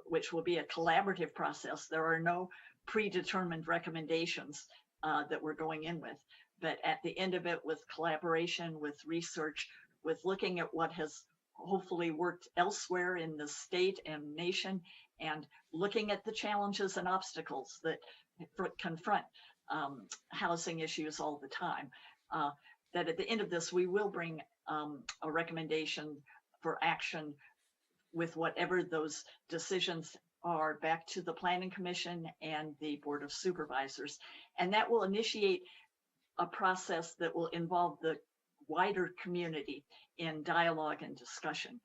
which will be a collaborative process. There are no predetermined recommendations that we're going in with, but at the end of it, with collaboration, with research, with looking at what has hopefully worked elsewhere in the state and nation, and looking at the challenges and obstacles that confront housing issues all the time, that at the end of this, we will bring a recommendation for action with whatever those decisions are back to the Planning Commission and the Board of Supervisors. And that will initiate a process that will involve the wider community in dialogue and discussion.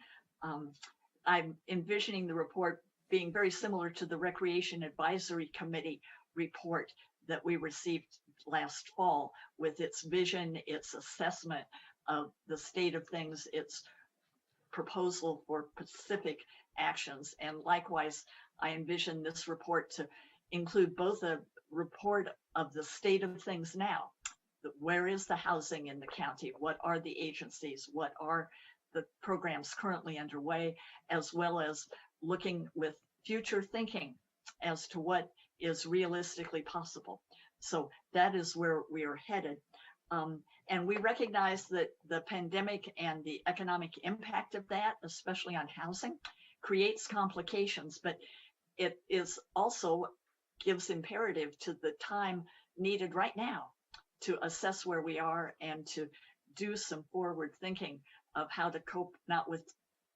I'm envisioning the report being very similar to the Recreation Advisory Committee report that we received last fall, with its vision, its assessment of the state of things, its proposal for specific actions. And likewise, I envision this report to include both a report of the state of things now. Where is the housing in the county? What are the agencies? What are the programs currently underway? As well as looking with future thinking as to what is realistically possible. So that is where we are headed. And we recognize that the pandemic and the economic impact of that, especially on housing, creates complications, but it is also gives imperative to the time needed right now to assess where we are and to do some forward thinking of how to cope, not with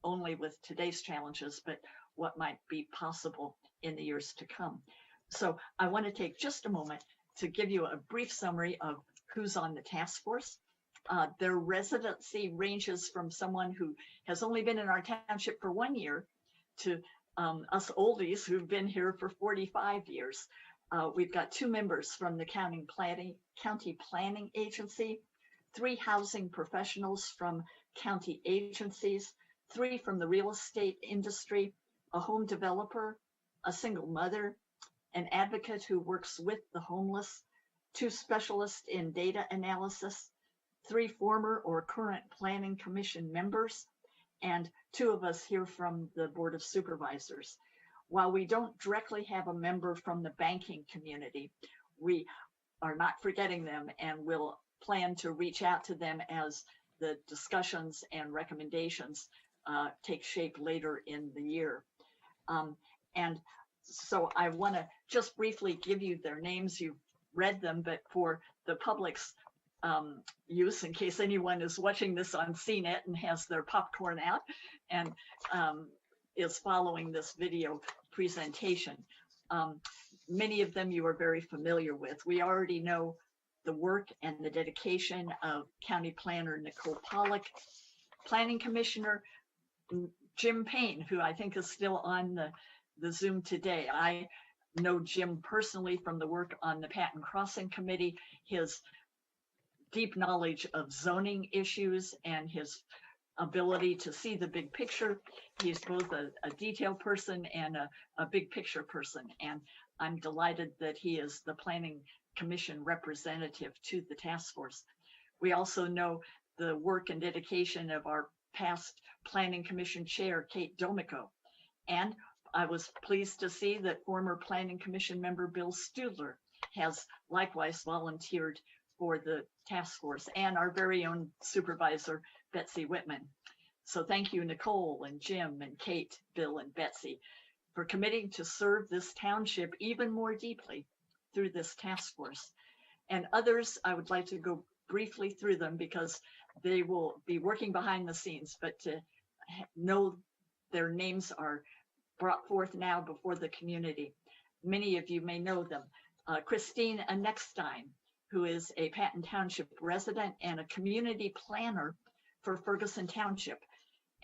only with today's challenges, but what might be possible in the years to come. So I want to take just a moment to give you a brief summary of who's on the task force. Their residency ranges from someone who has only been in our township for 1 year to us oldies who've been here for 45 years. We've got 2 members from the county planning agency, 3 housing professionals from county agencies, 3 from the real estate industry, a home developer, a single mother, an advocate who works with the homeless, 2 specialists in data analysis, 3 former or current planning commission members, and 2 of us here from the Board of Supervisors. While we don't directly have a member from the banking community, we are not forgetting them and will plan to reach out to them as the discussions and recommendations take shape later in the year. And so I want to just briefly give you their names. You've read them, but for the public's use, in case anyone is watching this on CNET and has their popcorn out and is following this video presentation. Many of them you are very familiar with. We already know the work and the dedication of County Planner Nicole Pollock, Planning Commissioner Jim Payne, who I think is still on the Zoom today. I know Jim personally from the work on the Patton Crossing Committee, his deep knowledge of zoning issues and his ability to see the big picture. He's both a detail person and a big picture person. And I'm delighted that he is the Planning Commission representative to the task force. We also know the work and dedication of our past Planning Commission Chair, Kate Domico. And I was pleased to see that former Planning Commission member Bill Studler has likewise volunteered for the task force, and our very own supervisor, Betsy Whitman. So thank you, Nicole and Jim and Kate, Bill and Betsy, for committing to serve this township even more deeply through this task force. And others, I would like to go briefly through them because they will be working behind the scenes, but to know their names are brought forth now before the community. Many of you may know them. Christine Anexstein, who is a Patton Township resident and a community planner for Ferguson Township.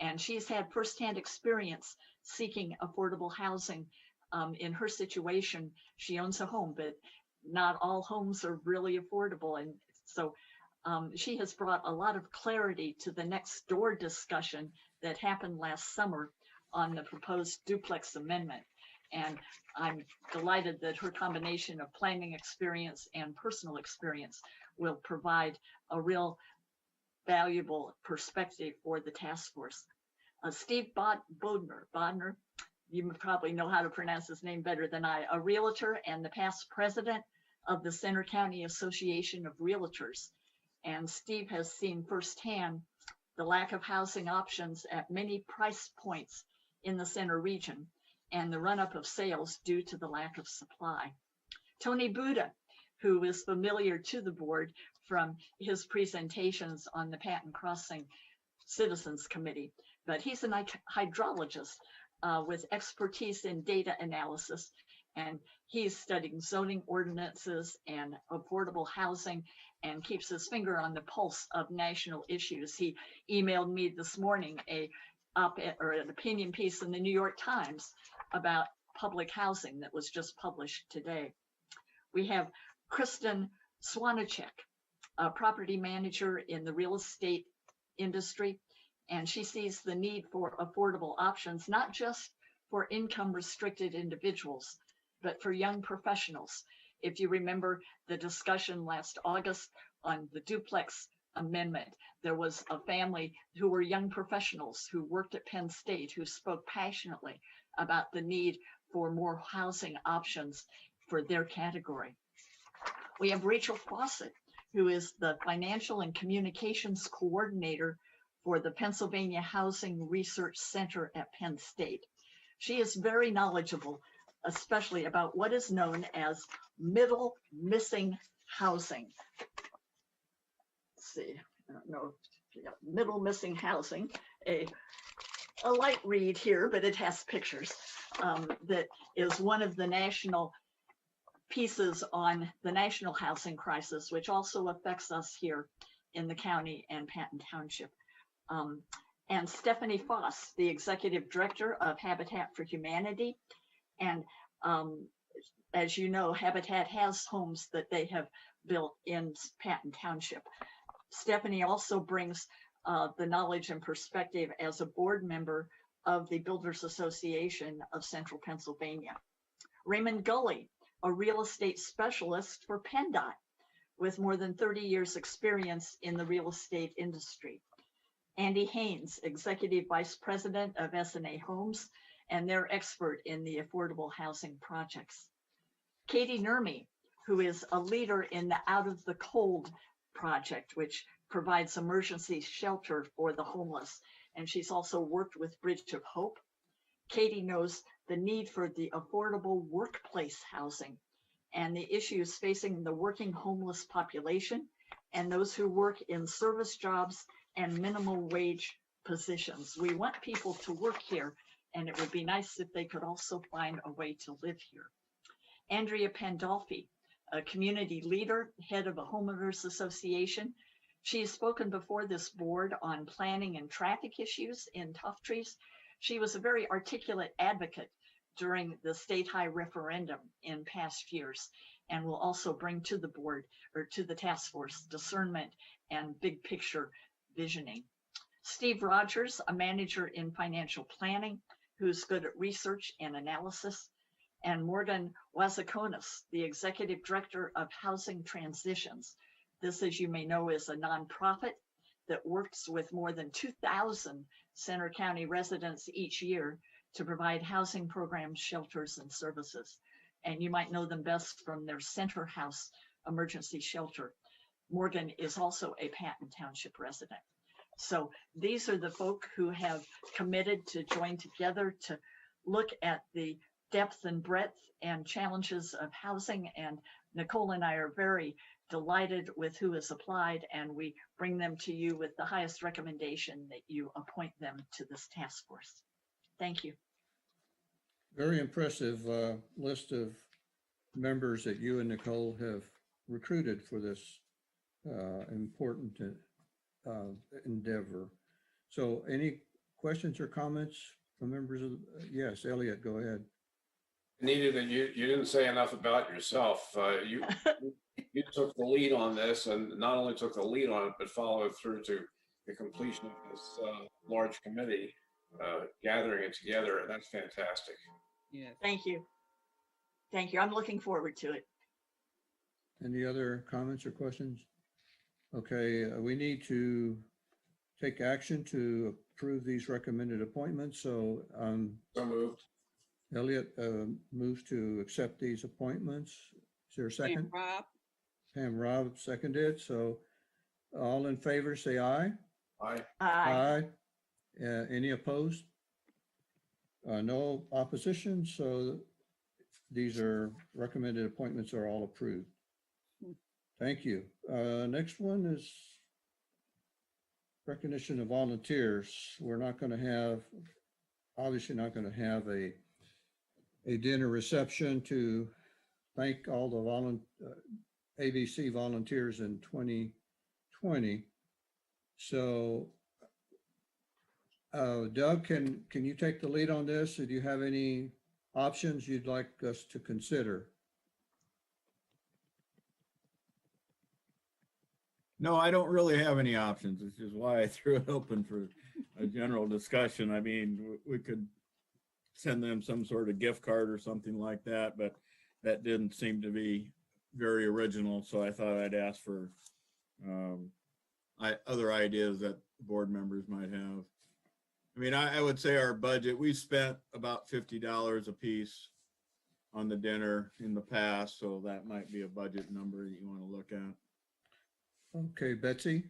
And she's had firsthand experience seeking affordable housing. In her situation, she owns a home, but not all homes are really affordable. And so she has brought a lot of clarity to the next door discussion that happened last summer on the proposed duplex amendment. And I'm delighted that her combination of planning experience and personal experience will provide a real valuable perspective for the task force. Steve Bodner, you probably know how to pronounce his name better than I, a realtor and the past president of the Center County Association of Realtors. And Steve has seen firsthand the lack of housing options at many price points in the center region and the run-up of sales due to the lack of supply. Tony Buda, who is familiar to the board from his presentations on the Patton Crossing Citizens Committee, but he's a hydrologist with expertise in data analysis, and he's studying zoning ordinances and affordable housing and keeps his finger on the pulse of national issues. He emailed me this morning an opinion piece in the New York Times about public housing that was just published today. We have Kristen Swanacek, a property manager in the real estate industry, and she sees the need for affordable options, not just for income restricted individuals, but for young professionals. If you remember the discussion last August on the duplex amendment, there was a family who were young professionals who worked at Penn State who spoke passionately about the need for more housing options for their category. We have Rachel Fawcett, who is the Financial and Communications Coordinator for the Pennsylvania Housing Research Center at Penn State. She is very knowledgeable, especially about what is known as middle missing housing. Let's see, I don't know, middle missing housing, a light read here, but it has pictures. That is one of the national pieces on the national housing crisis, which also affects us here in the county and Patton Township. And Stephanie Foss, the Executive Director of Habitat for Humanity. And as you know, Habitat has homes that they have built in Patton Township. Stephanie also brings the knowledge and perspective as a board member of the Builders Association of Central Pennsylvania. Raymond Gully, a real estate specialist for PennDOT with more than 30 years experience in the real estate industry. Andy Haynes, Executive Vice President of S&A Homes, and they're expert in the affordable housing projects. Katie Nurmi, who is a leader in the Out of the Cold project, which provides emergency shelter for the homeless. And she's also worked with Bridge of Hope. Katie knows the need for the affordable workplace housing and the issues facing the working homeless population and those who work in service jobs and minimal wage positions. We want people to work here, and it would be nice if they could also find a way to live here. Andrea Pandolfi, a community leader, head of a homeowners association. She has spoken before this board on planning and traffic issues in Tough Trees. She was a very articulate advocate during the state high referendum in past years, and will also bring to the board or to the task force discernment and big picture visioning. Steve Rogers, a manager in financial planning, who's good at research and analysis. And Morgan Wazakonis, the Executive Director of Housing Transitions. This, as you may know, is a nonprofit that works with more than 2,000 Center County residents each year to provide housing programs, shelters, and services. And you might know them best from their Center House emergency shelter. Morgan is also a Patton Township resident. So these are the folk who have committed to join together to look at the depth and breadth and challenges of housing. And Nicole and I are very delighted with who has applied, and we bring them to you with the highest recommendation that you appoint them to this task force. Thank you. Very impressive list of members that you and Nicole have recruited for this important endeavor. So any questions or comments from members of, yes, Elliot, go ahead. Anita, you didn't say enough about yourself. You took the lead on this, and not only took the lead on it, but followed through to the completion of this large committee, gathering it together, and that's fantastic. Yes. Thank you. Thank you. I'm looking forward to it. Any other comments or questions? Okay, we need to take action to approve these recommended appointments. So So moved. Elliot moves to accept these appointments. Is there a second? And Rob, Pam Rob seconded. So all in favor, say aye. Aye. Aye. Any opposed? No opposition. So these are recommended appointments are all approved. Thank you. Next one is recognition of volunteers. We're not going to have, obviously not going to have a dinner reception to thank all the ABC volunteers in 2020. So Doug, can you take the lead on this? Do you have any options you'd like us to consider? No, I don't really have any options, which is why I threw it open for a general discussion. I mean, we could send them some sort of gift card or something like that, but that didn't seem to be very original. So I thought I'd ask for other ideas that board members might have. I mean, I would say our budget, we spent about $50 a piece on the dinner in the past, so that might be a budget number that you want to look at. Okay, Betsy?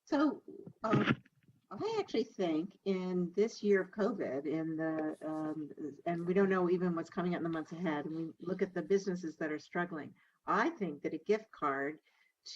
So, I actually think in this year of COVID, and we don't know even what's coming up in the months ahead, and we look at the businesses that are struggling. I think that a gift card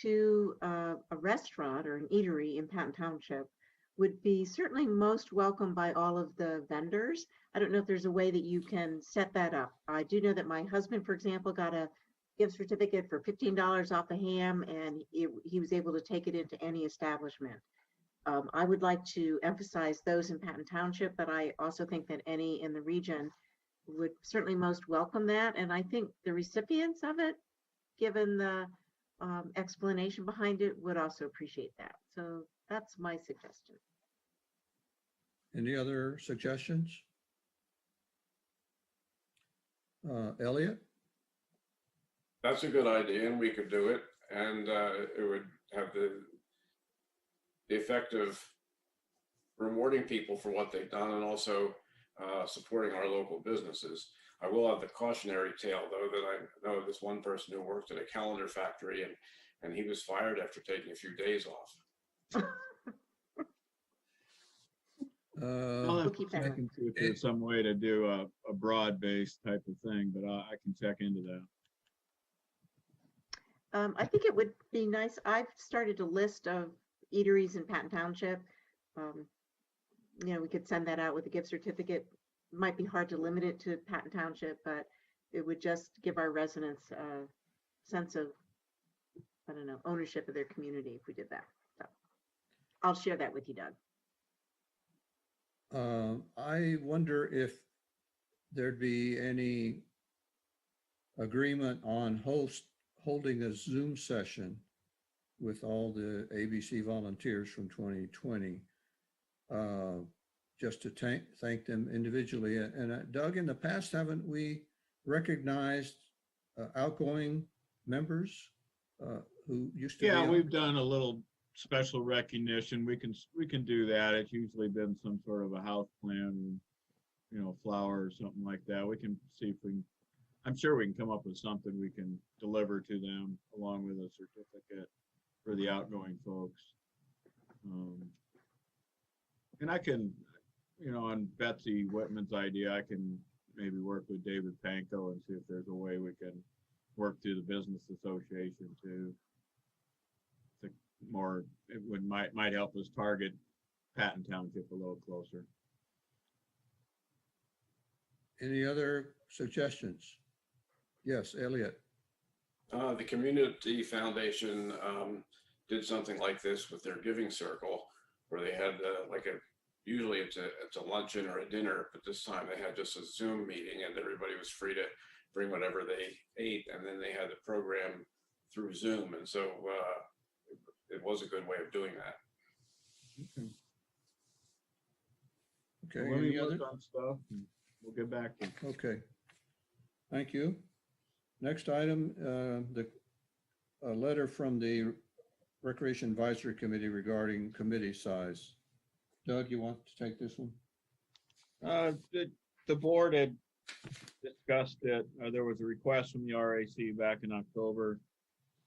to a restaurant or an eatery in Patton Township would be certainly most welcome by all of the vendors. I don't know if there's a way that you can set that up. I do know that my husband, for example, got a gift certificate for $15 off a ham, and he was able to take it into any establishment. I would like to emphasize those in Patton Township, but I also think that any in the region would certainly most welcome that. And I think the recipients of it, given the explanation behind it, would also appreciate that. So that's my suggestion. Any other suggestions? Elliot? That's a good idea, and we could do it, and it would have the effect of rewarding people for what they've done and also supporting our local businesses. I will have the cautionary tale, though, that I know this one person who worked at a calendar factory, and he was fired after taking a few days off. I'll have to keep that check in. into if there's some way to do a broad-based type of thing, but I can check into that. I think it would be nice. I've started a list of eateries in Patton Township. We could send that out with a gift certificate. Might be hard to limit it to Patton Township, but it would just give our residents a sense of, I don't know, ownership of their community if we did that. So I'll share that with you, Doug. I wonder if there'd be any agreement on holding a Zoom session with all the ABC volunteers from 2020, just to thank them individually. And Doug, in the past, haven't we recognized outgoing members who used to be Yeah, on? we've done a little special recognition. We can do that. It's usually been some sort of a house plan, flower or something like that. We can see if we can, I'm sure we can come up with something we can deliver to them along with a certificate for the outgoing folks. And I can, on Betsy Whitman's idea, I can maybe work with David Panko and see if there's a way we can work through the business association to more, might help us target Patton Township a little closer. Any other suggestions? Yes, Elliot. The Community Foundation did something like this with their giving circle, where they had usually it's a luncheon or a dinner, but this time they had just a Zoom meeting and everybody was free to bring whatever they ate, and then they had the program through Zoom, and so it was a good way of doing that. Okay. Well, let me Any work other? on stuff and we'll get back to you. Okay. Thank you. Next item, a letter from the Recreation Advisory Committee regarding committee size. Doug, you want to take this one? The board had discussed it. There was a request from the RAC back in October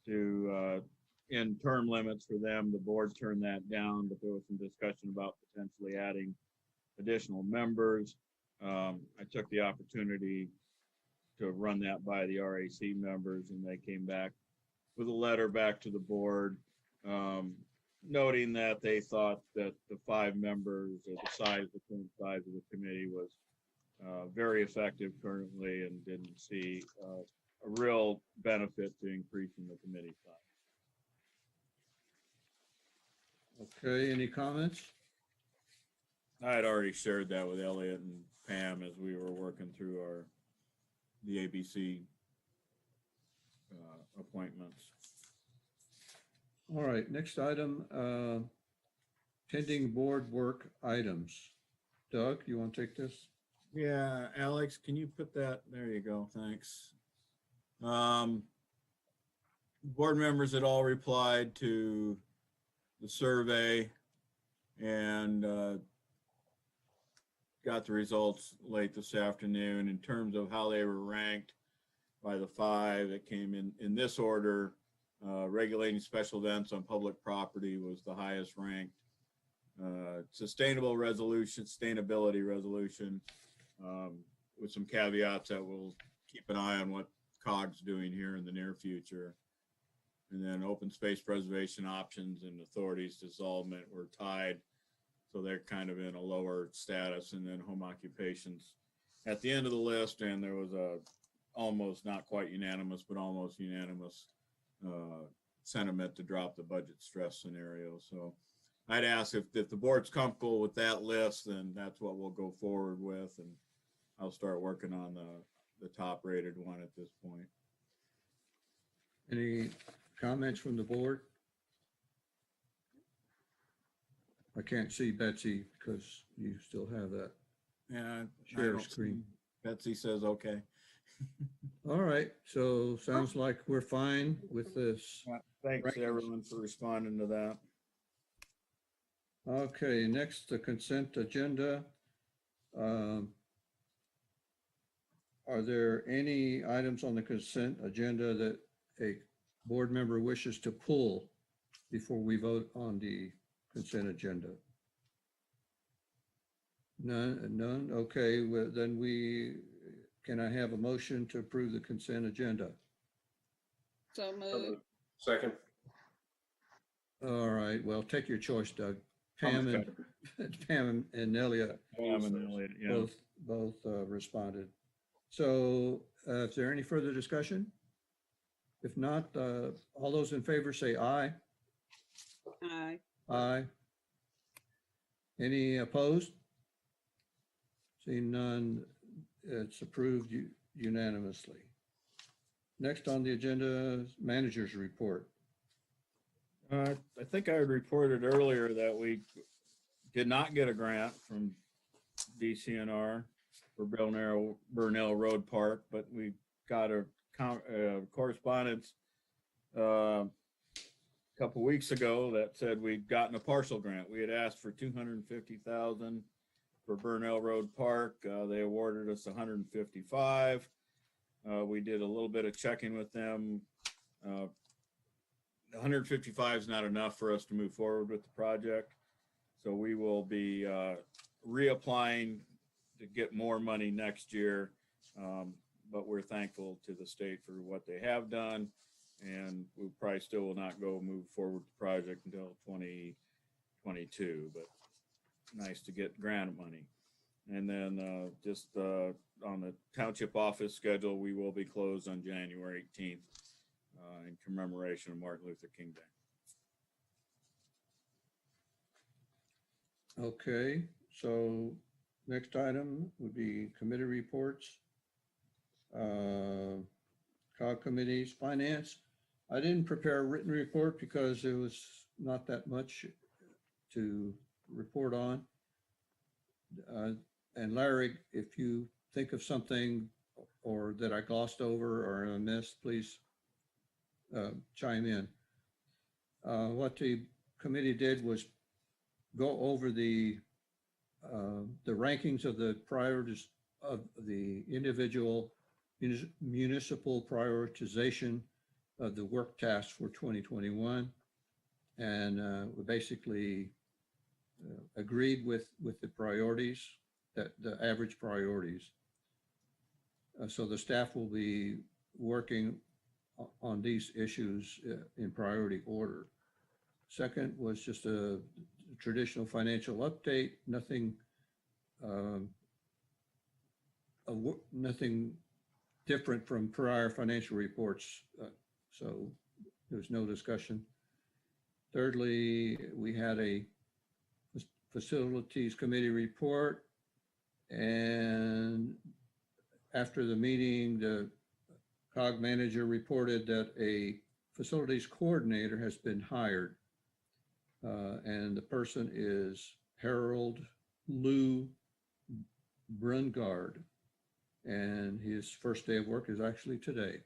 to end term limits for them. The board turned that down, but there was some discussion about potentially adding additional members. I took the opportunity to run that by the RAC members, and they came back with a letter back to the board, noting that they thought that the 5 members or the current size of the committee was very effective currently, and didn't see a real benefit to increasing the committee size. Okay, any comments? I had already shared that with Elliot and Pam as we were working through the ABC appointments. All right, next item, pending board work items. Doug, you want to take this? Yeah, Alex, can you put that? There you go. Thanks. Board members had all replied to the survey and got the results late this afternoon. In terms of how they were ranked by the 5 that came in this order, Regulating special events on public property was the highest ranked. Sustainability resolution, with some caveats that we'll keep an eye on what COG's doing here in the near future. And then open space preservation options and authorities dissolvement were tied. So they're kind of in a lower status. And then home occupations at the end of the list. And there was a almost not quite unanimous, but almost unanimous sentiment to drop the budget stress scenario. So I'd ask if the board's comfortable with that list, then that's what we'll go forward with. And I'll start working on the top rated one at this point. Any comments from the board? I can't see Betsy because you still have that Yeah, share screen. Betsy says, okay. All right, so sounds like we're fine with this. Thanks everyone for responding to that. Okay, next, the consent agenda. Are there any items on the consent agenda that a board member wishes to pull before we vote on the consent agenda? None. Okay, well, then can I have a motion to approve the consent agenda? So moved. Second. All right, well, take your choice, Doug. Pam and Elliot Yeah. both responded. So is there any further discussion? If not, all those in favor say aye. Aye. Aye. Any opposed? Seeing none, it's approved unanimously. Next on the agenda, manager's report. I think I had reported earlier that we did not get a grant from DCNR for Burnell Road Park, but we got a correspondence a couple weeks ago that said we'd gotten a partial grant. We had asked for $250,000 for Burnell Road Park. They awarded us $155,000. We did a little bit of checking with them. 155 is not enough for us to move forward with the project. So we will be reapplying to get more money next year. But we're thankful to the state for what they have done. And we probably still will not move forward with the project until 2022, but nice to get grant money. And then just on the township office schedule, we will be closed on January 18th in commemoration of Martin Luther King Day. Okay, so next item would be committee reports. COG committees, finance. I didn't prepare a written report because there was not that much to report on. And Larry, if you think of something or that I glossed over or I missed, please chime in. What the committee did was go over the rankings of the priorities of the individual municipal prioritization of the work tasks for 2021. And we basically agreed with the priorities, that the average priorities. So the staff will be working on these issues in priority order. Second was just a traditional financial update, nothing different from prior financial reports. So there's no discussion. Thirdly, we had a facilities committee report, and after the meeting, the COG manager reported that a facilities coordinator has been hired, and the person is Harold Lou Brungard, and his first day of work is actually today.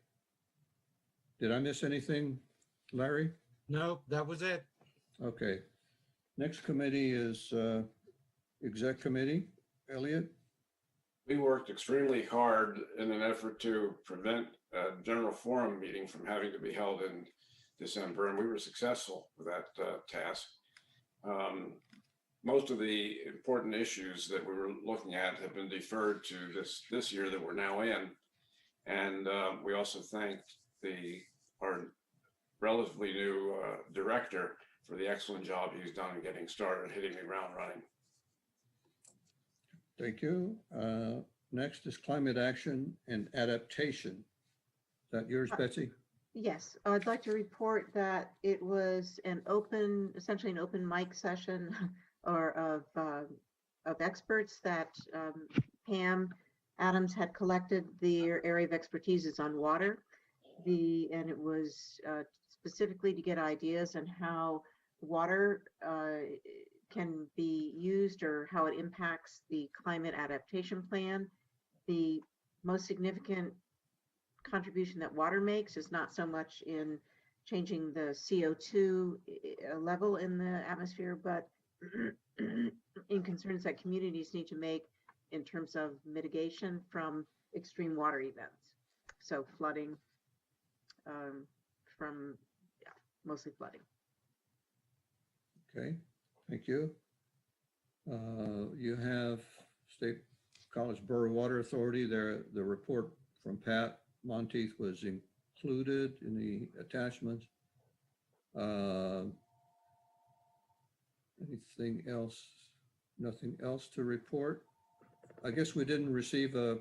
Did I miss anything, Larry? No, that was it. Okay. Next committee is exec committee. Elliot? We worked extremely hard in an effort to prevent a general forum meeting from having to be held in December, and we were successful with that task. Most of the important issues that we were looking at have been deferred to this year that we're now in. And we also thanked our relatively new director for the excellent job he's done in getting started, hitting the ground running. Thank you. Next is climate action and adaptation. Is that yours, Betsy? Yes, I'd like to report that it was essentially an open mic session or of experts that Pam Adams had collected. Their area of expertise is on water. And it was specifically to get ideas on how water can be used or how it impacts the climate adaptation plan. The most significant contribution that water makes is not so much in changing the CO2 level in the atmosphere, but in concerns that communities need to make in terms of mitigation from extreme water events. So flooding, mostly flooding. Okay, thank you. You have State College Borough Water Authority there. The report from Pat Monteith was included in the attachments. Anything else? Nothing else to report? I guess we didn't receive a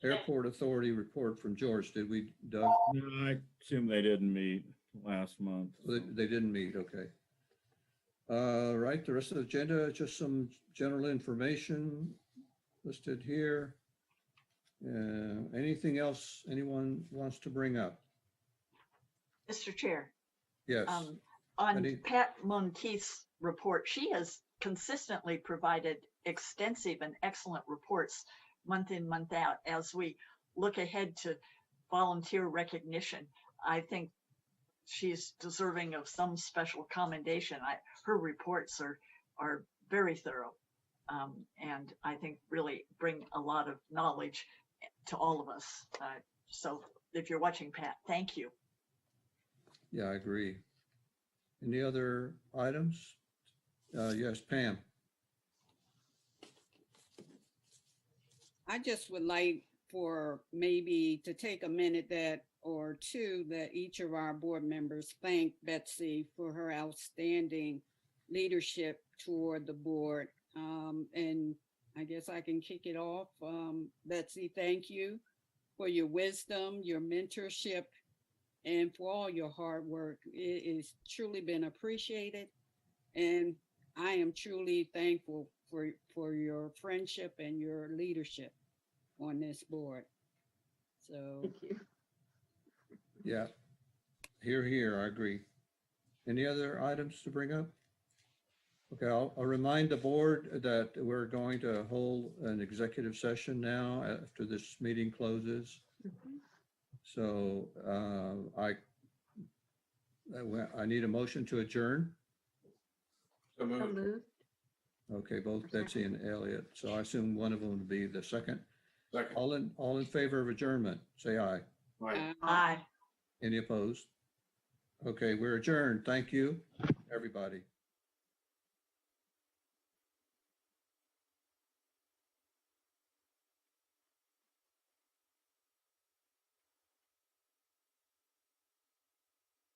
airport authority report from George, did we, Doug? No, I assume they didn't meet last month. They didn't meet, okay. Right, the rest of the agenda, just some general information listed here. Anything else anyone wants to bring up? Mr. Chair, Yes, on Any- Pat Monteith's report, she has consistently provided extensive and excellent reports month in, month out. As we look ahead to volunteer recognition, I think she's deserving of some special commendation. Her reports are very thorough, and I think really bring a lot of knowledge to all of us. So if you're watching, Pat, thank you. yeah, I agree. Any other items? Yes, Pam. I just would like for maybe to take a minute or two that each of our board members thank Betsy for her outstanding leadership toward the board. And I guess I can kick it off. Betsy, thank you for your wisdom, your mentorship, and for all your hard work. It has truly been appreciated. And I am truly thankful for your friendship and your leadership on this board. So Thank you. Yeah, here, I agree. Any other items to bring up? Okay, I'll remind the board that we're going to hold an executive session now after this meeting closes. So I need a motion to adjourn. So So moved. moved. Okay, both Betsy and Elliot. So I assume one of them would be the second. Second. All in favor of adjournment, say aye. Right. Aye. Any opposed? Okay, we're adjourned. Thank you, everybody.